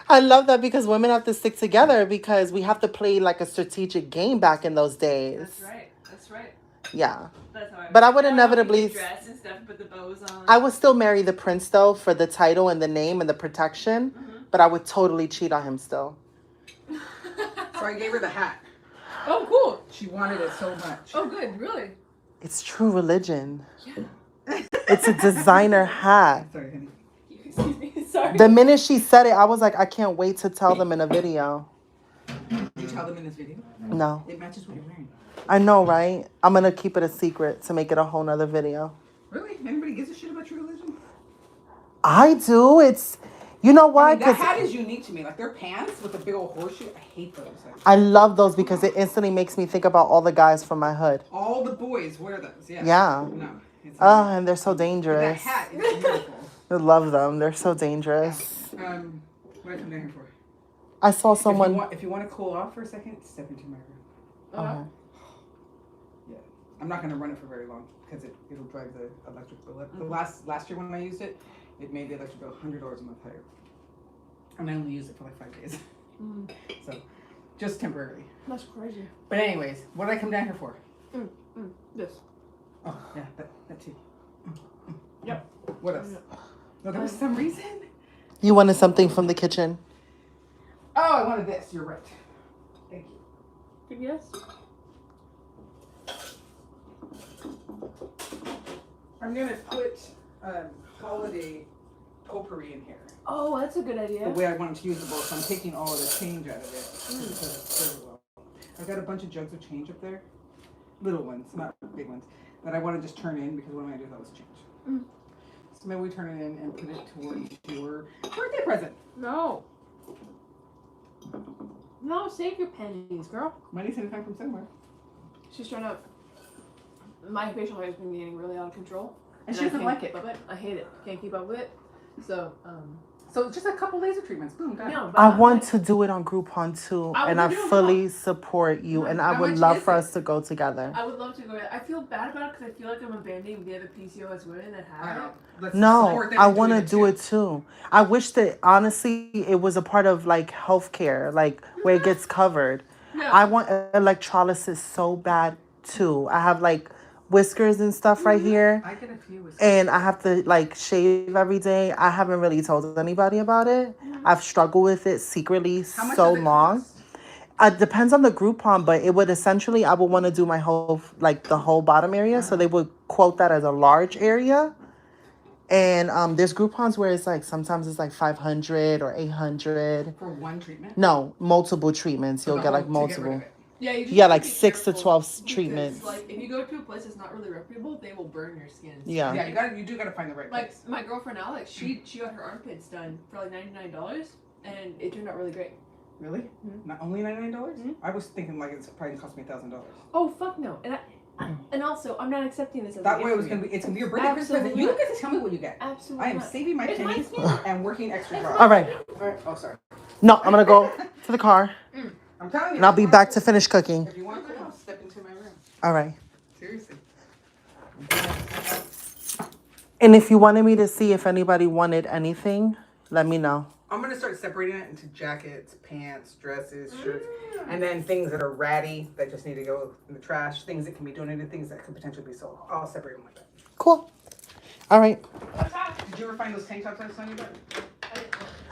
I love that because women have to stick together because we have to play like a strategic game back in those days. That's right. That's right. Yeah. That's how But I would Now inevitably. you can dress and stuff, put the bows on. I would still marry the prince though for the title and the name and the protection, but I would totally cheat on him still. So I gave her the hat. Oh, cool. She wanted it so much. Oh, good. Really? It's true religion. Yeah. It's a designer hat. Sorry, honey. Excuse me. Sorry. The minute she said it, I was like, I can't wait to tell them in a video. Did you tell them in this video? No. It matches what you're wearing. I know, right? I'm going to keep it a secret to make it a whole nother video. Really? Anybody gives a shit about your religion? I do. It's, you know why? I mean, that hat is unique to me. Like, their pants with the big old horseshoe. I hate those. I love those because it instantly makes me think about all the guys from my hood. All the boys wear those. Yeah. Yeah. No. It's And they're so But that dangerous. hat is beautiful. I love them. They're so dangerous. What did I come down here for? I saw someone. If you want to cool off for a second, step into my room. Uh-huh. Yeah. I'm not going to run it for very long because it'll drive the electric bill up. The last year when I used it, it made the electric bill $100 a month higher. And I only used it for like 5 days. So, just temporarily. That's crazy. But anyways, what did I come down here for? This. Oh, yeah, that too. Yep. What else? No, there was some reason. You wanted something from the kitchen? Oh, I wanted this. You're right. Thank you. Good guess. I'm going to put holiday potpourri in here. Oh, that's a good idea. The way I want it to use the bowl, so I'm taking all of the change out of it. So well. I've got a bunch of jugs of change up there. Little ones, not big ones. That I want to just turn in because what I'm going to do is always change. So maybe we turn it in and put it towards your birthday present. No. No, save your pennies, girl. Money's going to come from somewhere. She's trying to. My facial hair has been getting really out of control. And she doesn't like it. I hate it. Can't keep up with it. So, So just a couple laser treatments. Boom, done. no, I want to do it on Groupon too, and I would do it fully support you, and I How would much love is for it? us to go together. I would love to go. I feel bad about it because I feel like I'm abandoning the other PCOS women that I have know. it. Let's No, support them I in want to doing do it too. I wish that honestly it was a part of like healthcare, like where it gets covered. Yeah. I want electrolysis so bad too. I have like whiskers and stuff right here, I get a few. and I have to like shave every day. I haven't really told anybody about it. I've struggled with it secretly How much so does it long. cost? It depends on the Groupon, but it would essentially, I would want to do my whole, like the whole bottom area. So they would quote that as a large area. And there's Groupons where it's like, sometimes it's like 500 or 800. For one treatment? No, multiple treatments. You'll The get like whole- to get rid multiple. of it. Yeah, you just Yeah, gotta like be 6 to careful 12 because, treatments. like, if you go to a place that's not really reputable, they will burn your skin. Yeah. Yeah, you do gotta find the right Like place. my girlfriend Alex, she got her armpits done for like $99, and it turned out really great. Really? Mhm. Not only $99? Mhm. I was thinking like it's probably cost me $1,000. Oh fuck no! And also, I'm not accepting this as That a way gift it was from gonna you. be. It's gonna be your birthday Christmas present. Absolutely You not. don't get to tell me what you get. Absolutely I am not. saving my It's my pennies skin. and working extra It's jobs. All right. Oh, sorry. No, I'm going to go to the car. I'm telling you. And I'll be back to finish cooking. If you want to cool, step into my room. All right. Seriously. And if you wanted me to see if anybody wanted anything, let me know. I'm gonna start separating it into jackets, pants, dresses, shirts, and then things that are ratty that just need to go in the trash, things that can be donated, things that could potentially be sold. I'll separate them like that. Cool. All right. Did you ever find those tank tops I was telling you about?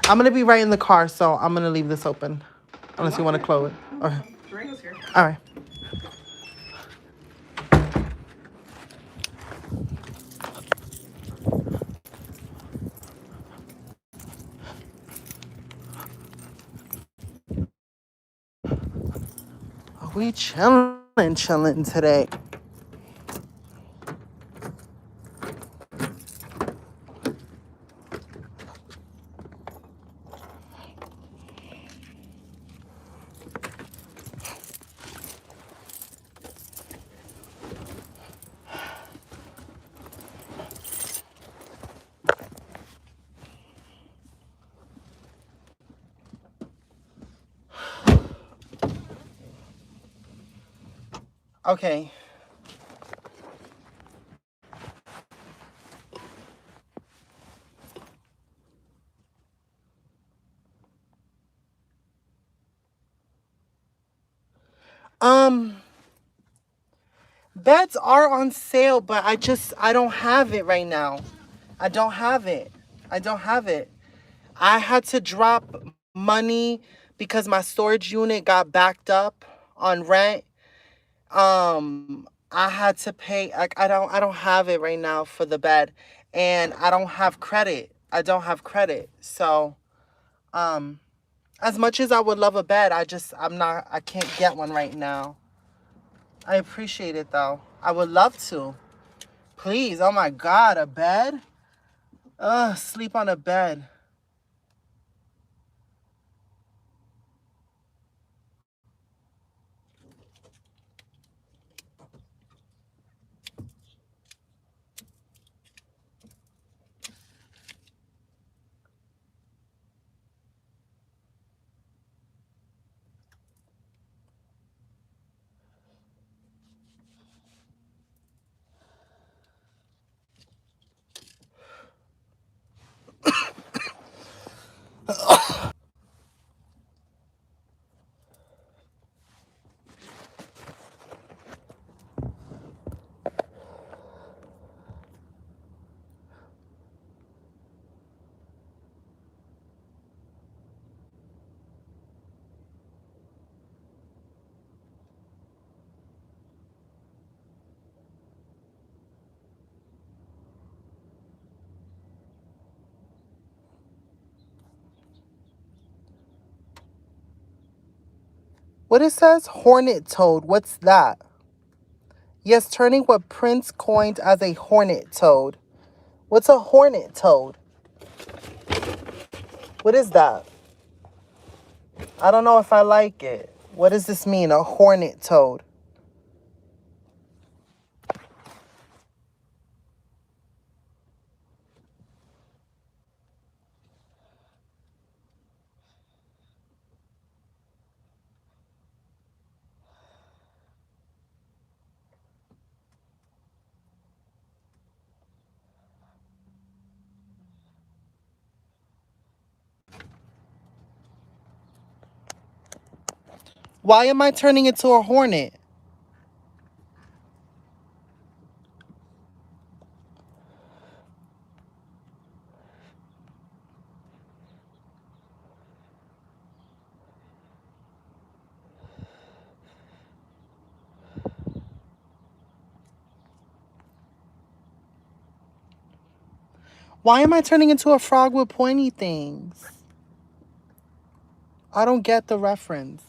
I'm going to be right in the car, so I'm going to leave this open. Unless you want to close it. Okay. Durango's here. All right. We chilling today. Okay. Beds are on sale, but I don't have it right now. I don't have it. I had to drop money because my storage unit got backed up on rent. I had to pay. Like I don't have it right now for the bed, and I don't have credit. So, as much as I would love a bed, I can't get one right now. I appreciate it though. I would love to. Please, oh my God, a bed? Sleep on a bed. What it says? Hornet toad. What's that? Yes, turning what Prince coined as a hornet toad. What's a hornet toad? What is that? I don't know if I like it. What does this mean? A hornet toad. Why am I turning into a hornet? Why am I turning into a frog with pointy things? I don't get the reference.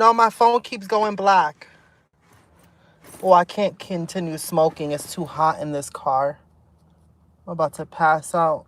No, my phone keeps going black. Oh, I can't continue smoking. It's too hot in this car. I'm about to pass out.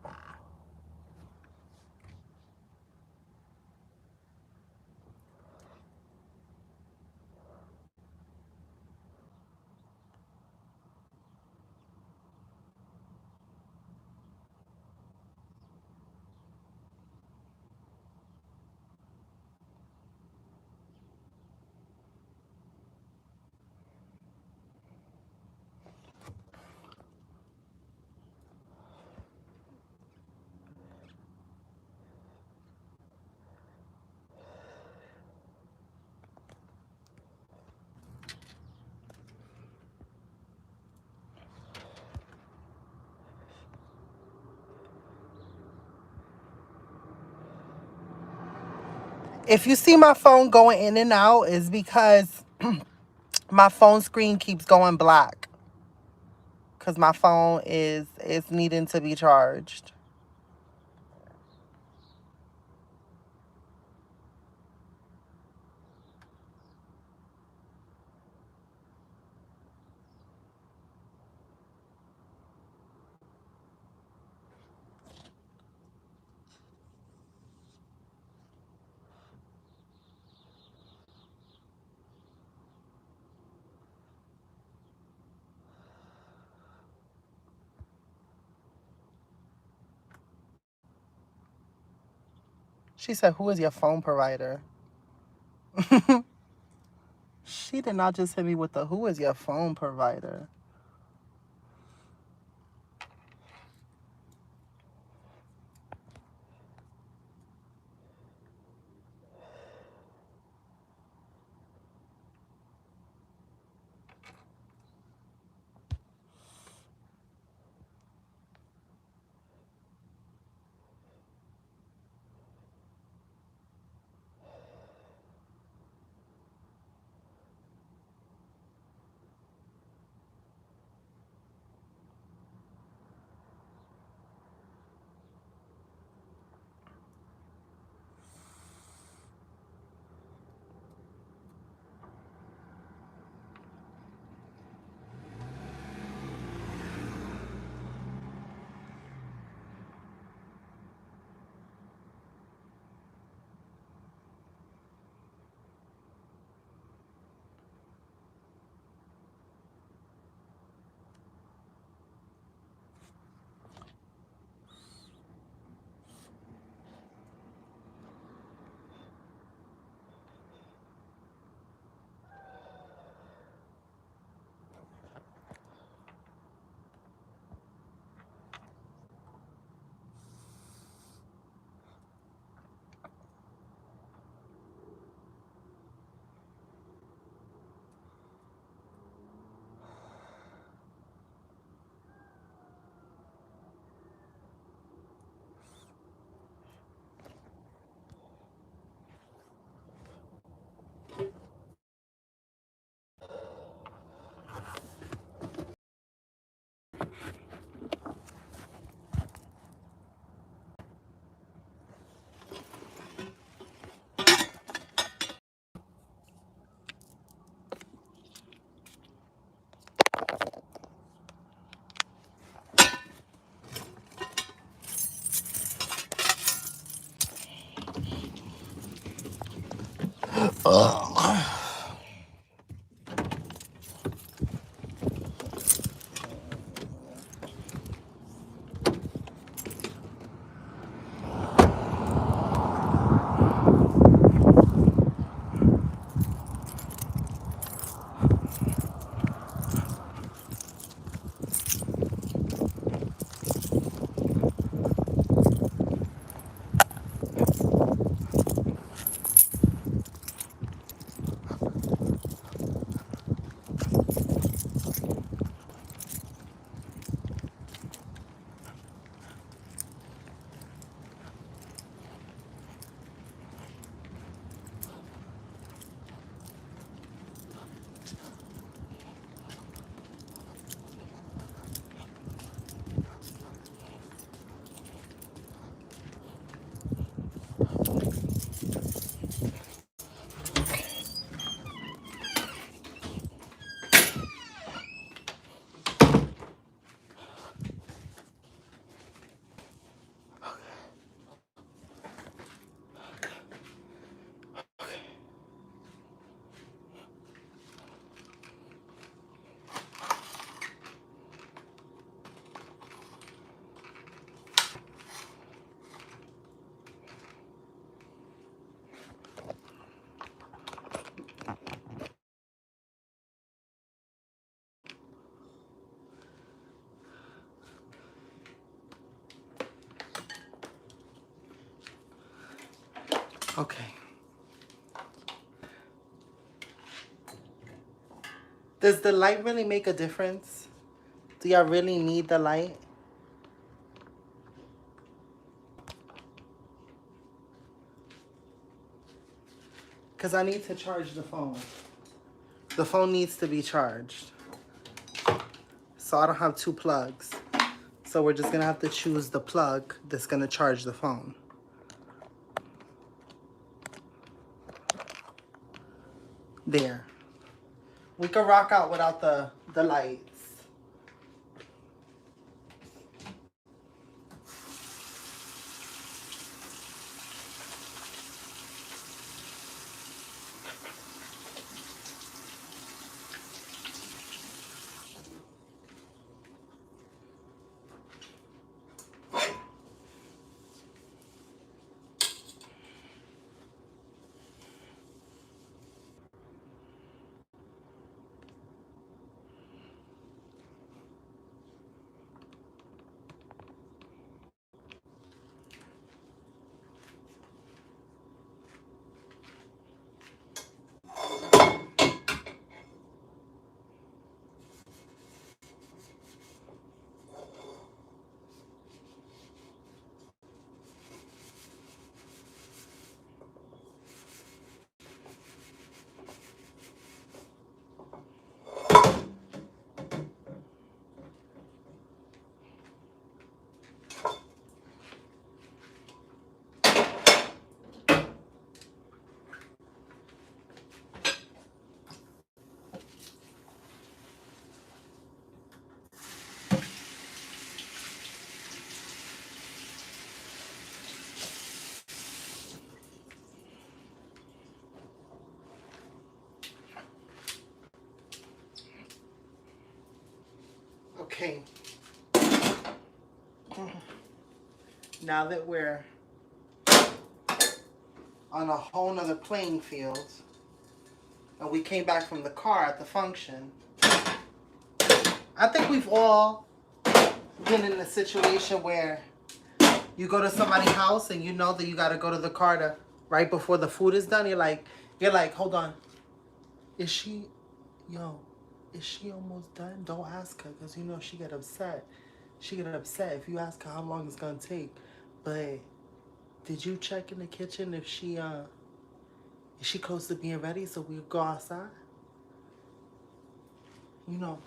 If you see my phone going in and out, it's because my phone screen keeps going black. Because my phone is needing to be charged. She said, who is your phone provider? She did not just hit me with the who is your phone provider. Okay. Does the light really make a difference? Do y'all really need the light? Because I need to charge the phone. The phone needs to be charged. So I don't have two plugs. So we're just going to have to choose the plug that's going to charge the phone. There. We can rock out without the lights. Okay. Now that we're on a whole nother playing field, and we came back from the car at the function, I think we've all been in a situation where you go to somebody's house and you know that you got to go to the car to right before the food is done. You're like, hold on, is she almost done? Don't ask her, because you know she get upset. She get upset if you ask her how long it's gonna take. But did you check in the kitchen if is she close to being ready so we go outside? You know,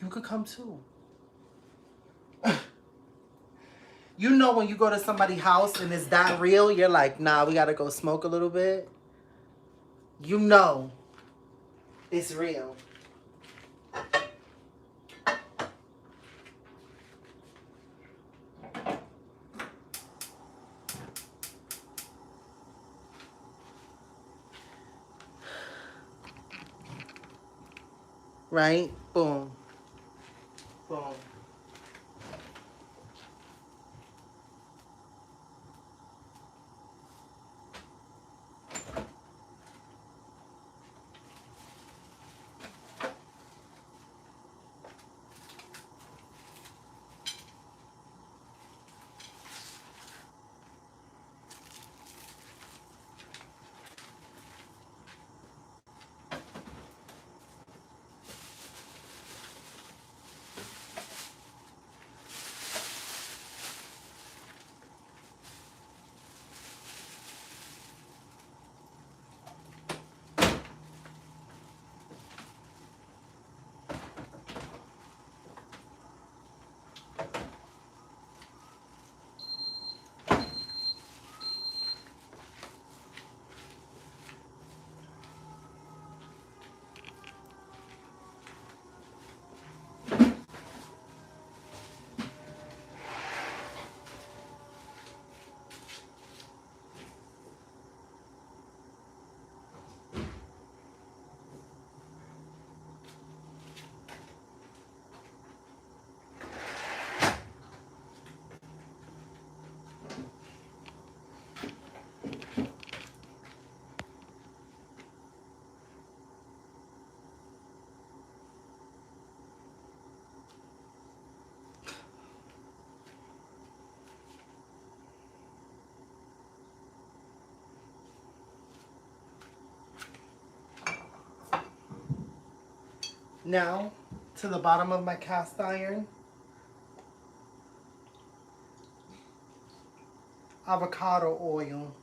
you could come too. You know, when you go to somebody's house and it's that real, you're like, nah, we gotta go smoke a little bit. You know it's real. Right? Boom. Boom. Now, to the bottom of my cast iron, avocado oil,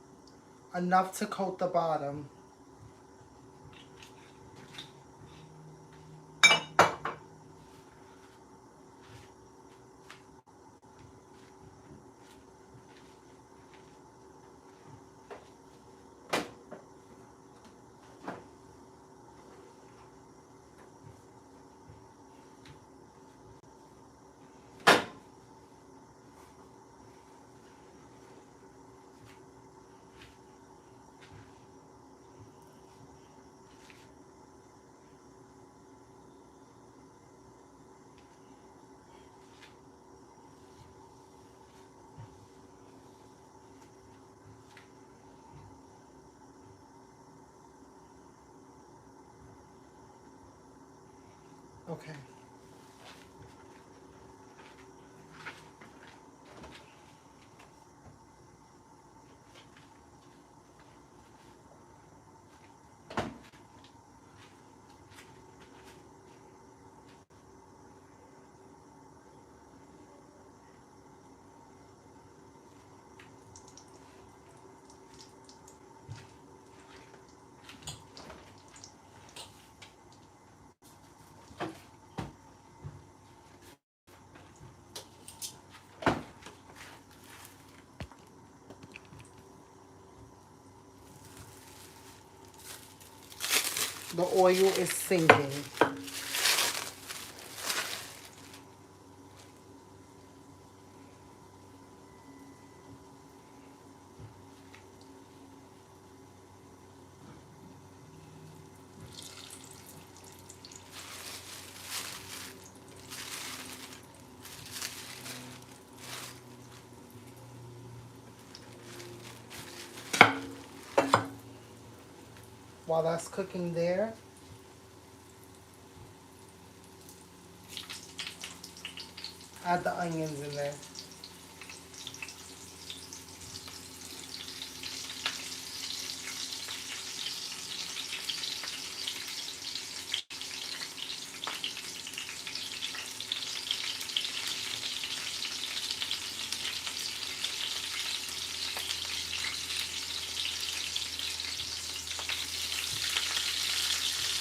enough to coat the bottom. Okay. The oil is sinking. While that's cooking there, add the onions in there.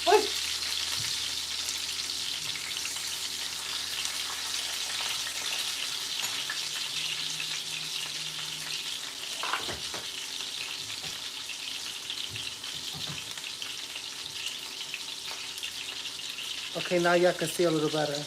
Wait. Okay, now y'all can see a little better.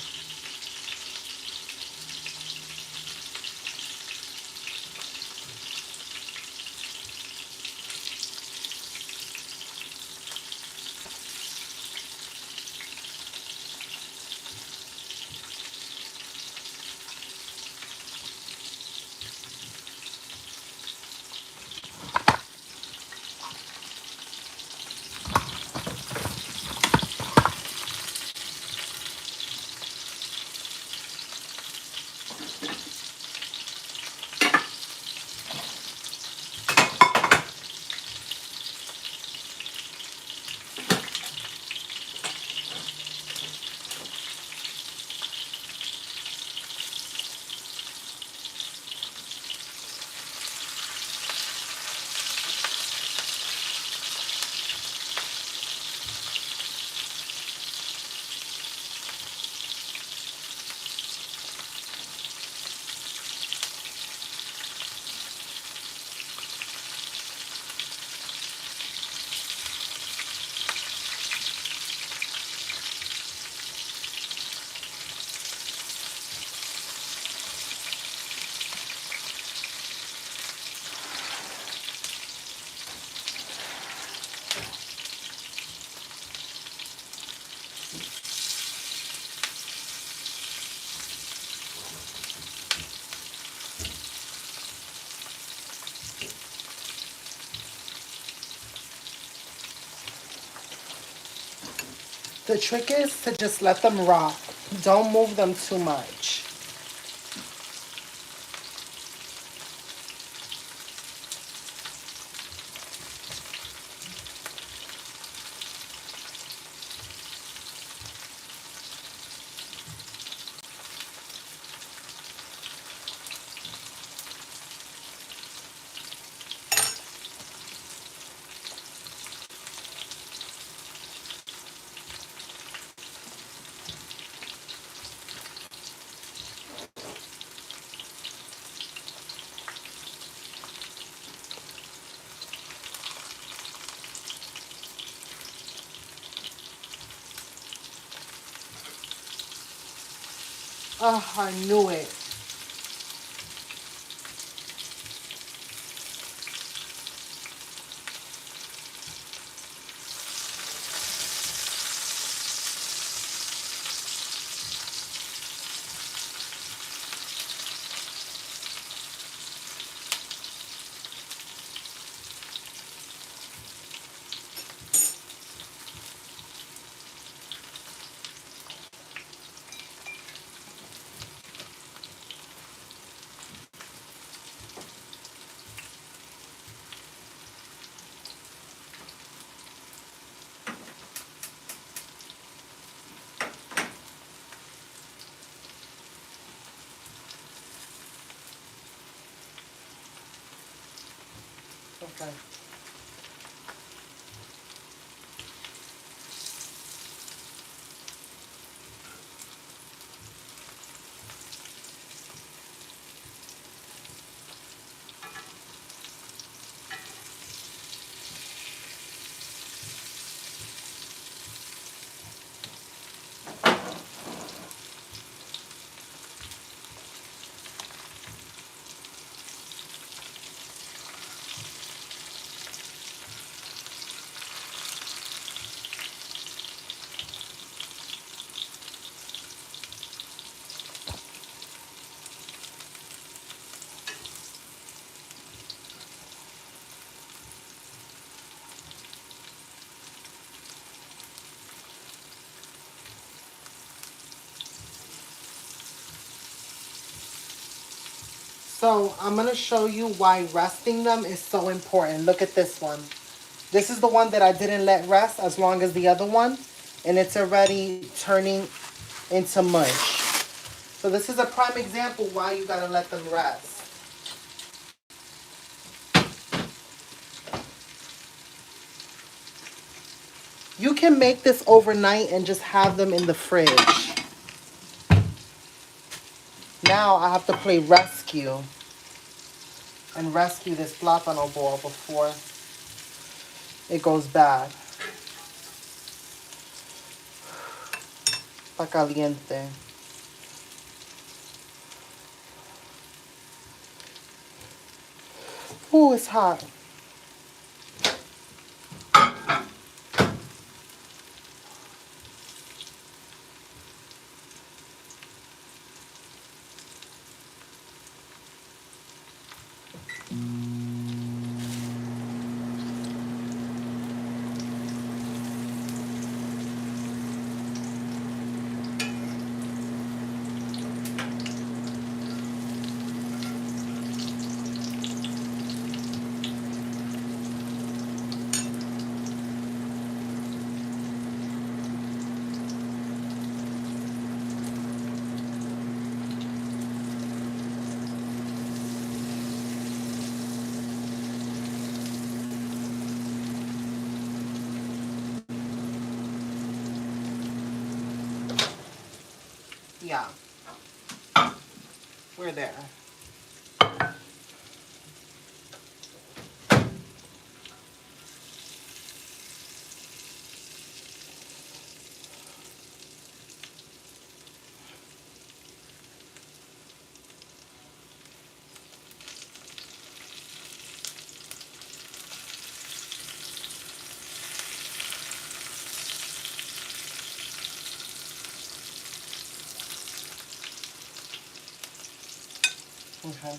The trick is to just let them rock. Don't move them too much. Oh, I knew it. Okay. So I'm going to show you why resting them is so important. Look at this one. This is the one that I didn't let rest as long as the other one. And it's already turning into mush. So this is a prime example why you got to let them rest. You can make this overnight and just have them in the fridge. Now I have to play rescue. And rescue this plátano ball before it goes bad. Está caliente. Ooh, it's hot. Yeah. We're there. Okay.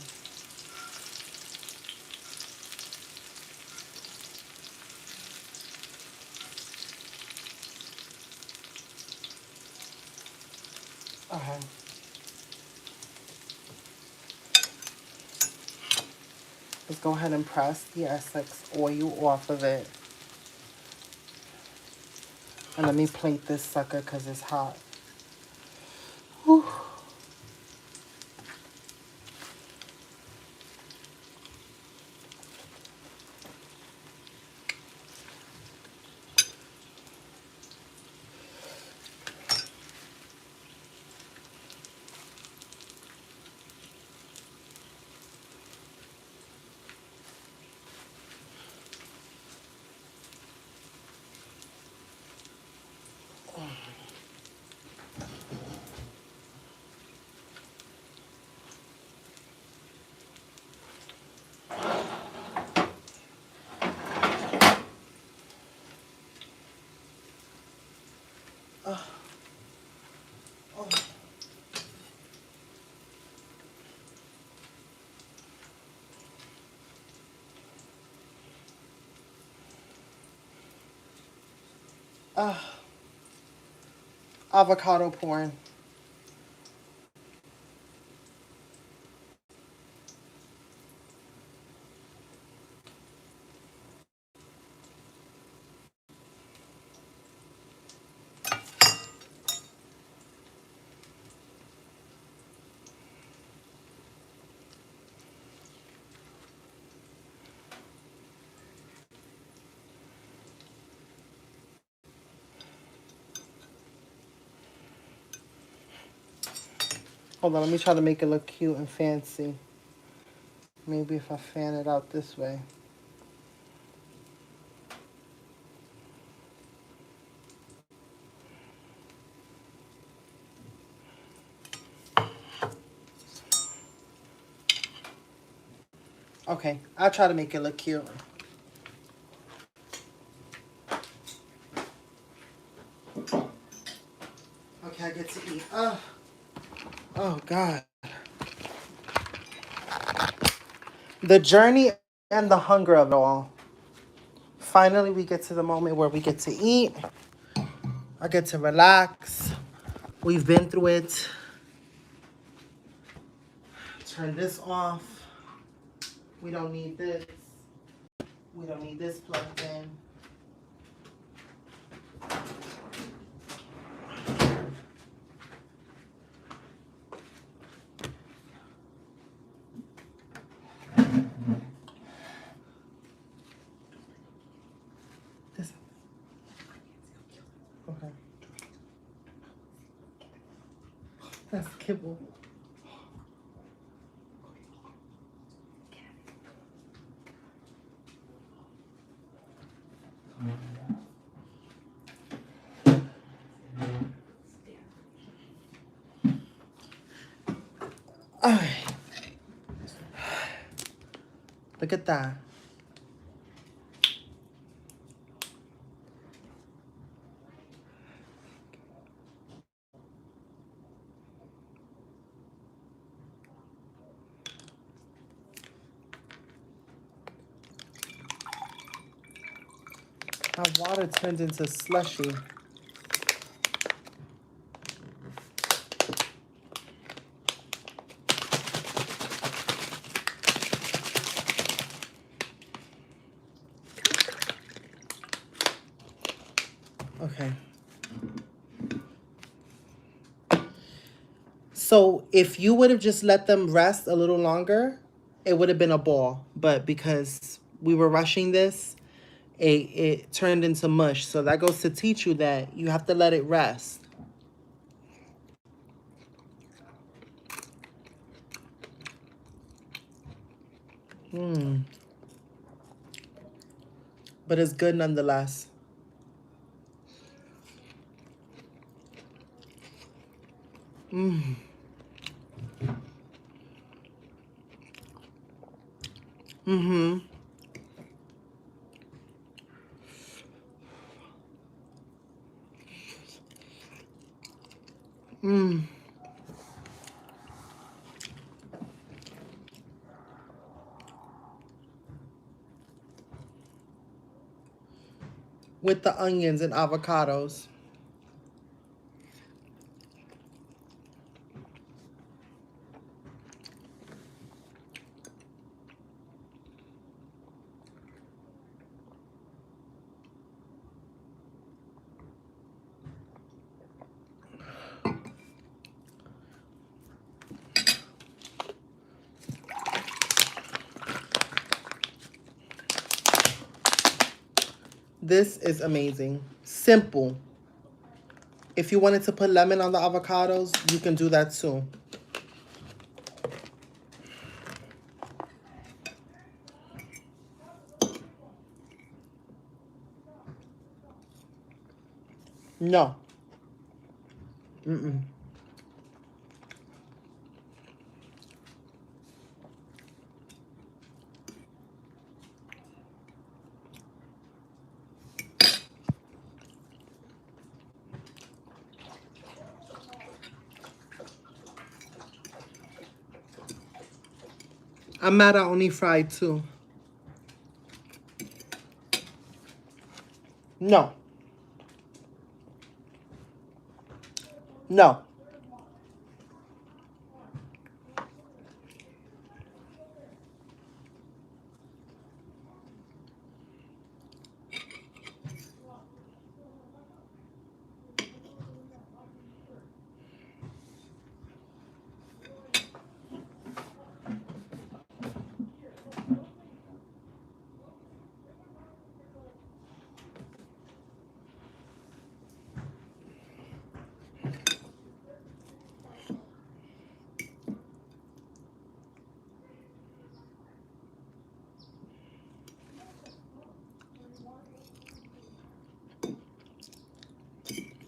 Okay. Let's go ahead and press the Essex oil off of it. And let me plate this sucker because it's hot. Whew. Avocado porn. Hold on, let me try to make it look cute and fancy. Maybe if I fan it out this way. Okay, I'll try to make it look cute. Okay, I get to eat. Oh God. The journey and the hunger of it all. Finally, we get to the moment where we get to eat. I get to relax. We've been through it. Turn this off. We don't need this. We don't need this plugged in. This. Okay. That's kibble. All right. Look at that. My water turned into slushy. Okay. So if you would have just let them rest a little longer, it would have been a ball. But because we were rushing this, it turned into mush. So that goes to teach you that you have to let it rest. But it's good nonetheless. Mm-hmm. With the onions and avocados. This is amazing. Simple. If you wanted to put lemon on the avocados, you can do that too. No. Mm-mm. I'm mad I only fried two. No. No.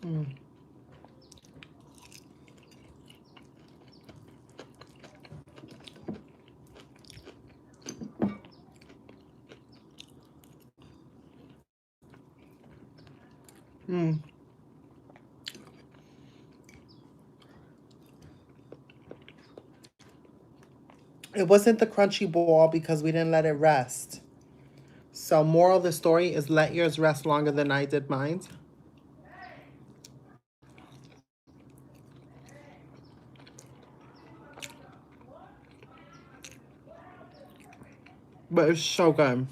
Mm. Mm. It wasn't the crunchy ball because we didn't let it rest. So moral of the story is let yours rest longer than I did mine. But it's so good.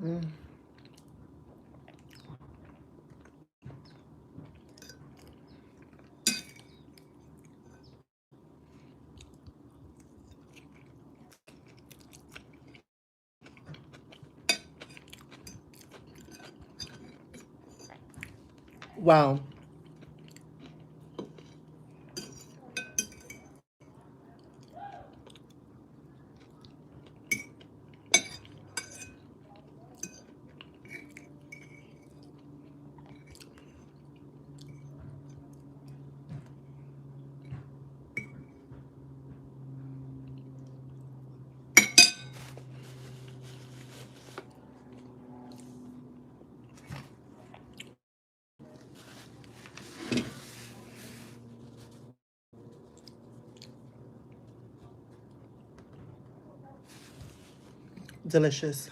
Mm. Wow. Delicious.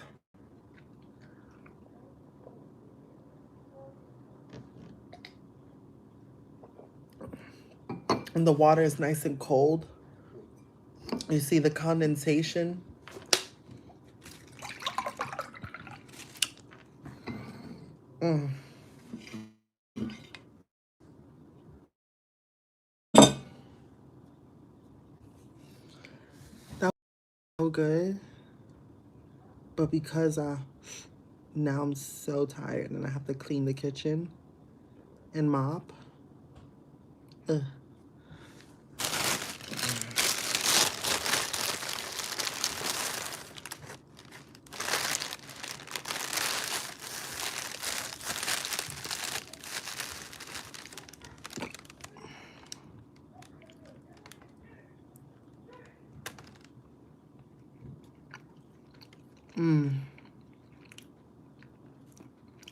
And the water is nice and cold. You see the condensation. Mm. That was so good. But because now I'm so tired and I have to clean the kitchen and mop. Ugh. Mm.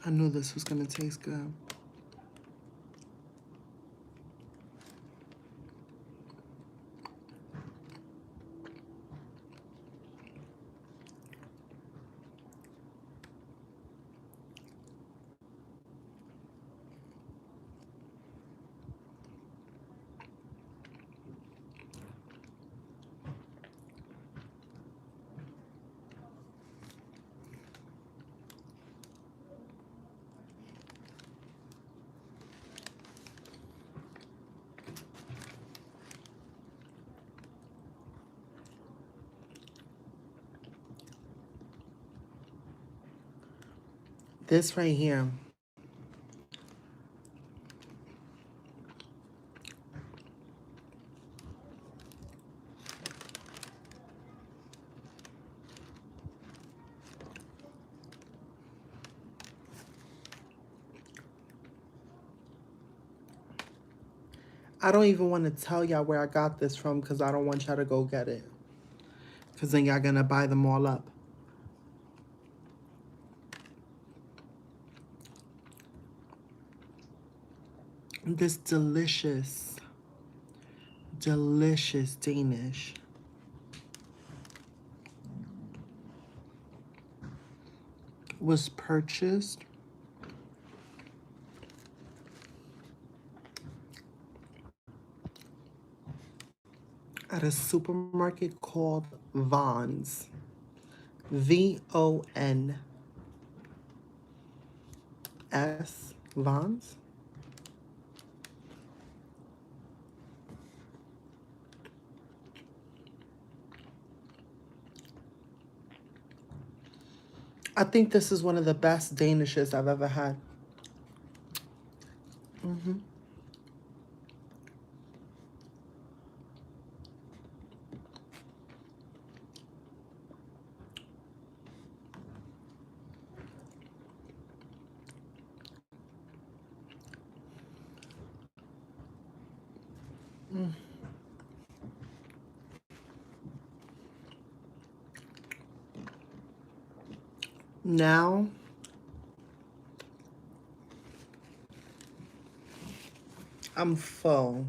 I knew this was gonna taste good. This right here. I don't even want to tell y'all where I got this from because I don't want y'all to go get it. Because then y'all going to buy them all up. This delicious, delicious Danish was purchased at a supermarket called Vons. VONS. Vons? I think this is one of the best Danishes I've ever had. Now, I'm full.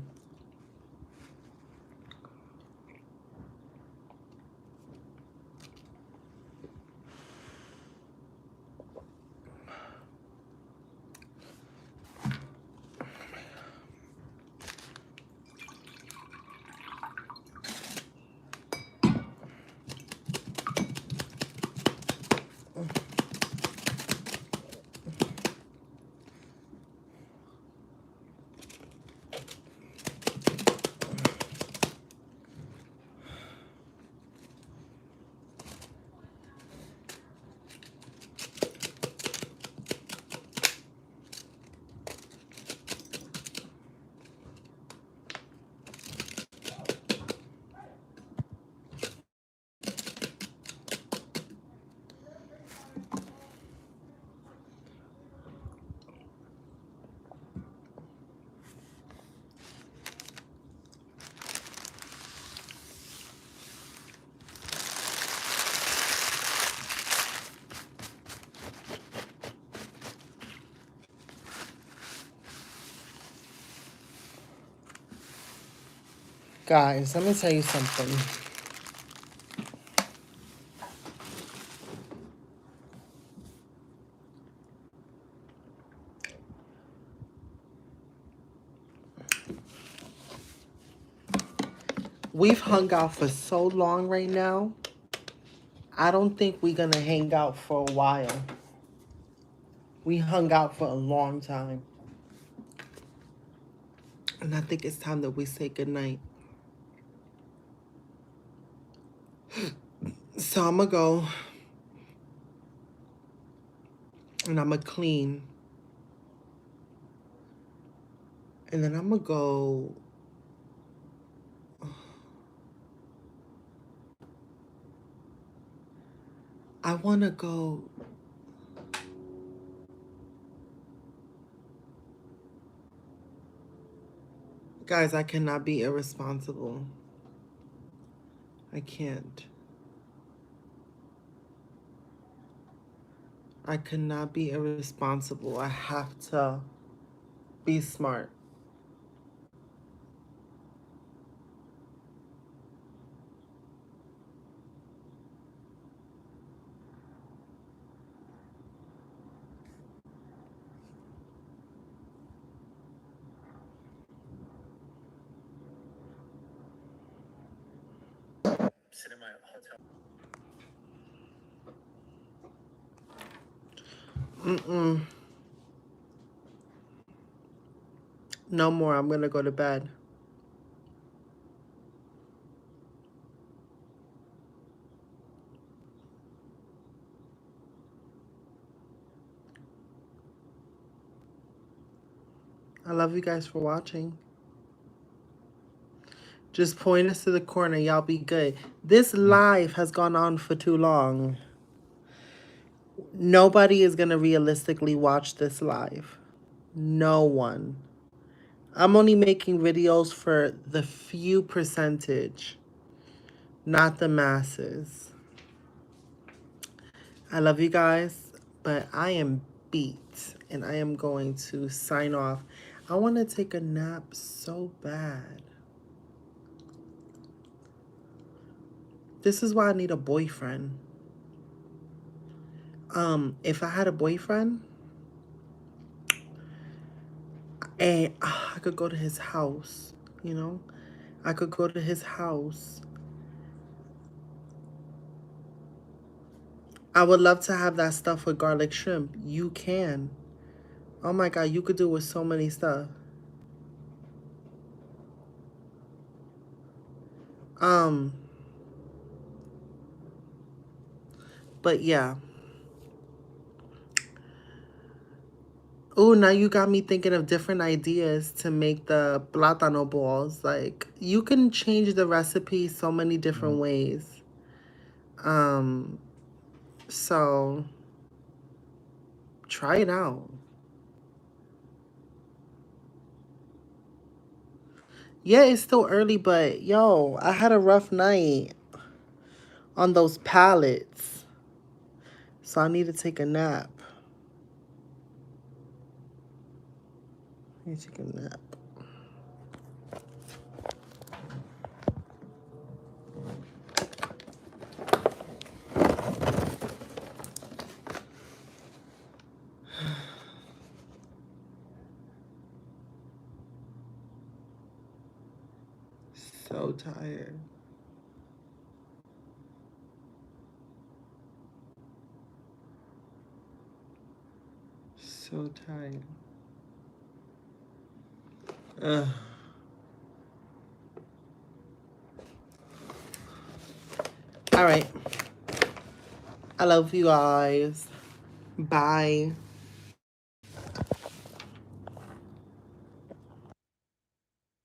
Guys, let me tell you something. We've hung out for so long right now. I don't think we're going to hang out for a while. We hung out for a long time. And I think it's time that we say goodnight. So I'm going to go. And I'm going to clean. And then I'm going to go. I want to go. Guys, I cannot be irresponsible. I can't. I cannot be irresponsible. I have to be smart. Mm-mm. No more. I'm going to go to bed. I love you guys for watching. Just point us to the corner. Y'all be good. This live has gone on for too long. Nobody is going to realistically watch this live. No one. I'm only making videos for the few percentage, not the masses. I love you guys, but I am beat and I am going to sign off. I want to take a nap so bad. This is why I need a boyfriend. If I had a boyfriend and I could go to his house, you know? I could go to his house. I would love to have that stuff with garlic shrimp. You can. Oh my God, you could do with so many stuff. But yeah. Oh, now you got me thinking of different ideas to make the plátano balls. Like, you can change the recipe so many different ways. So try it out. Yeah, it's still early, but yo, I had a rough night on those pallets. So I need to take a nap. I need to take a nap. So tired. So tired. Ugh. All right. I love you guys. Bye.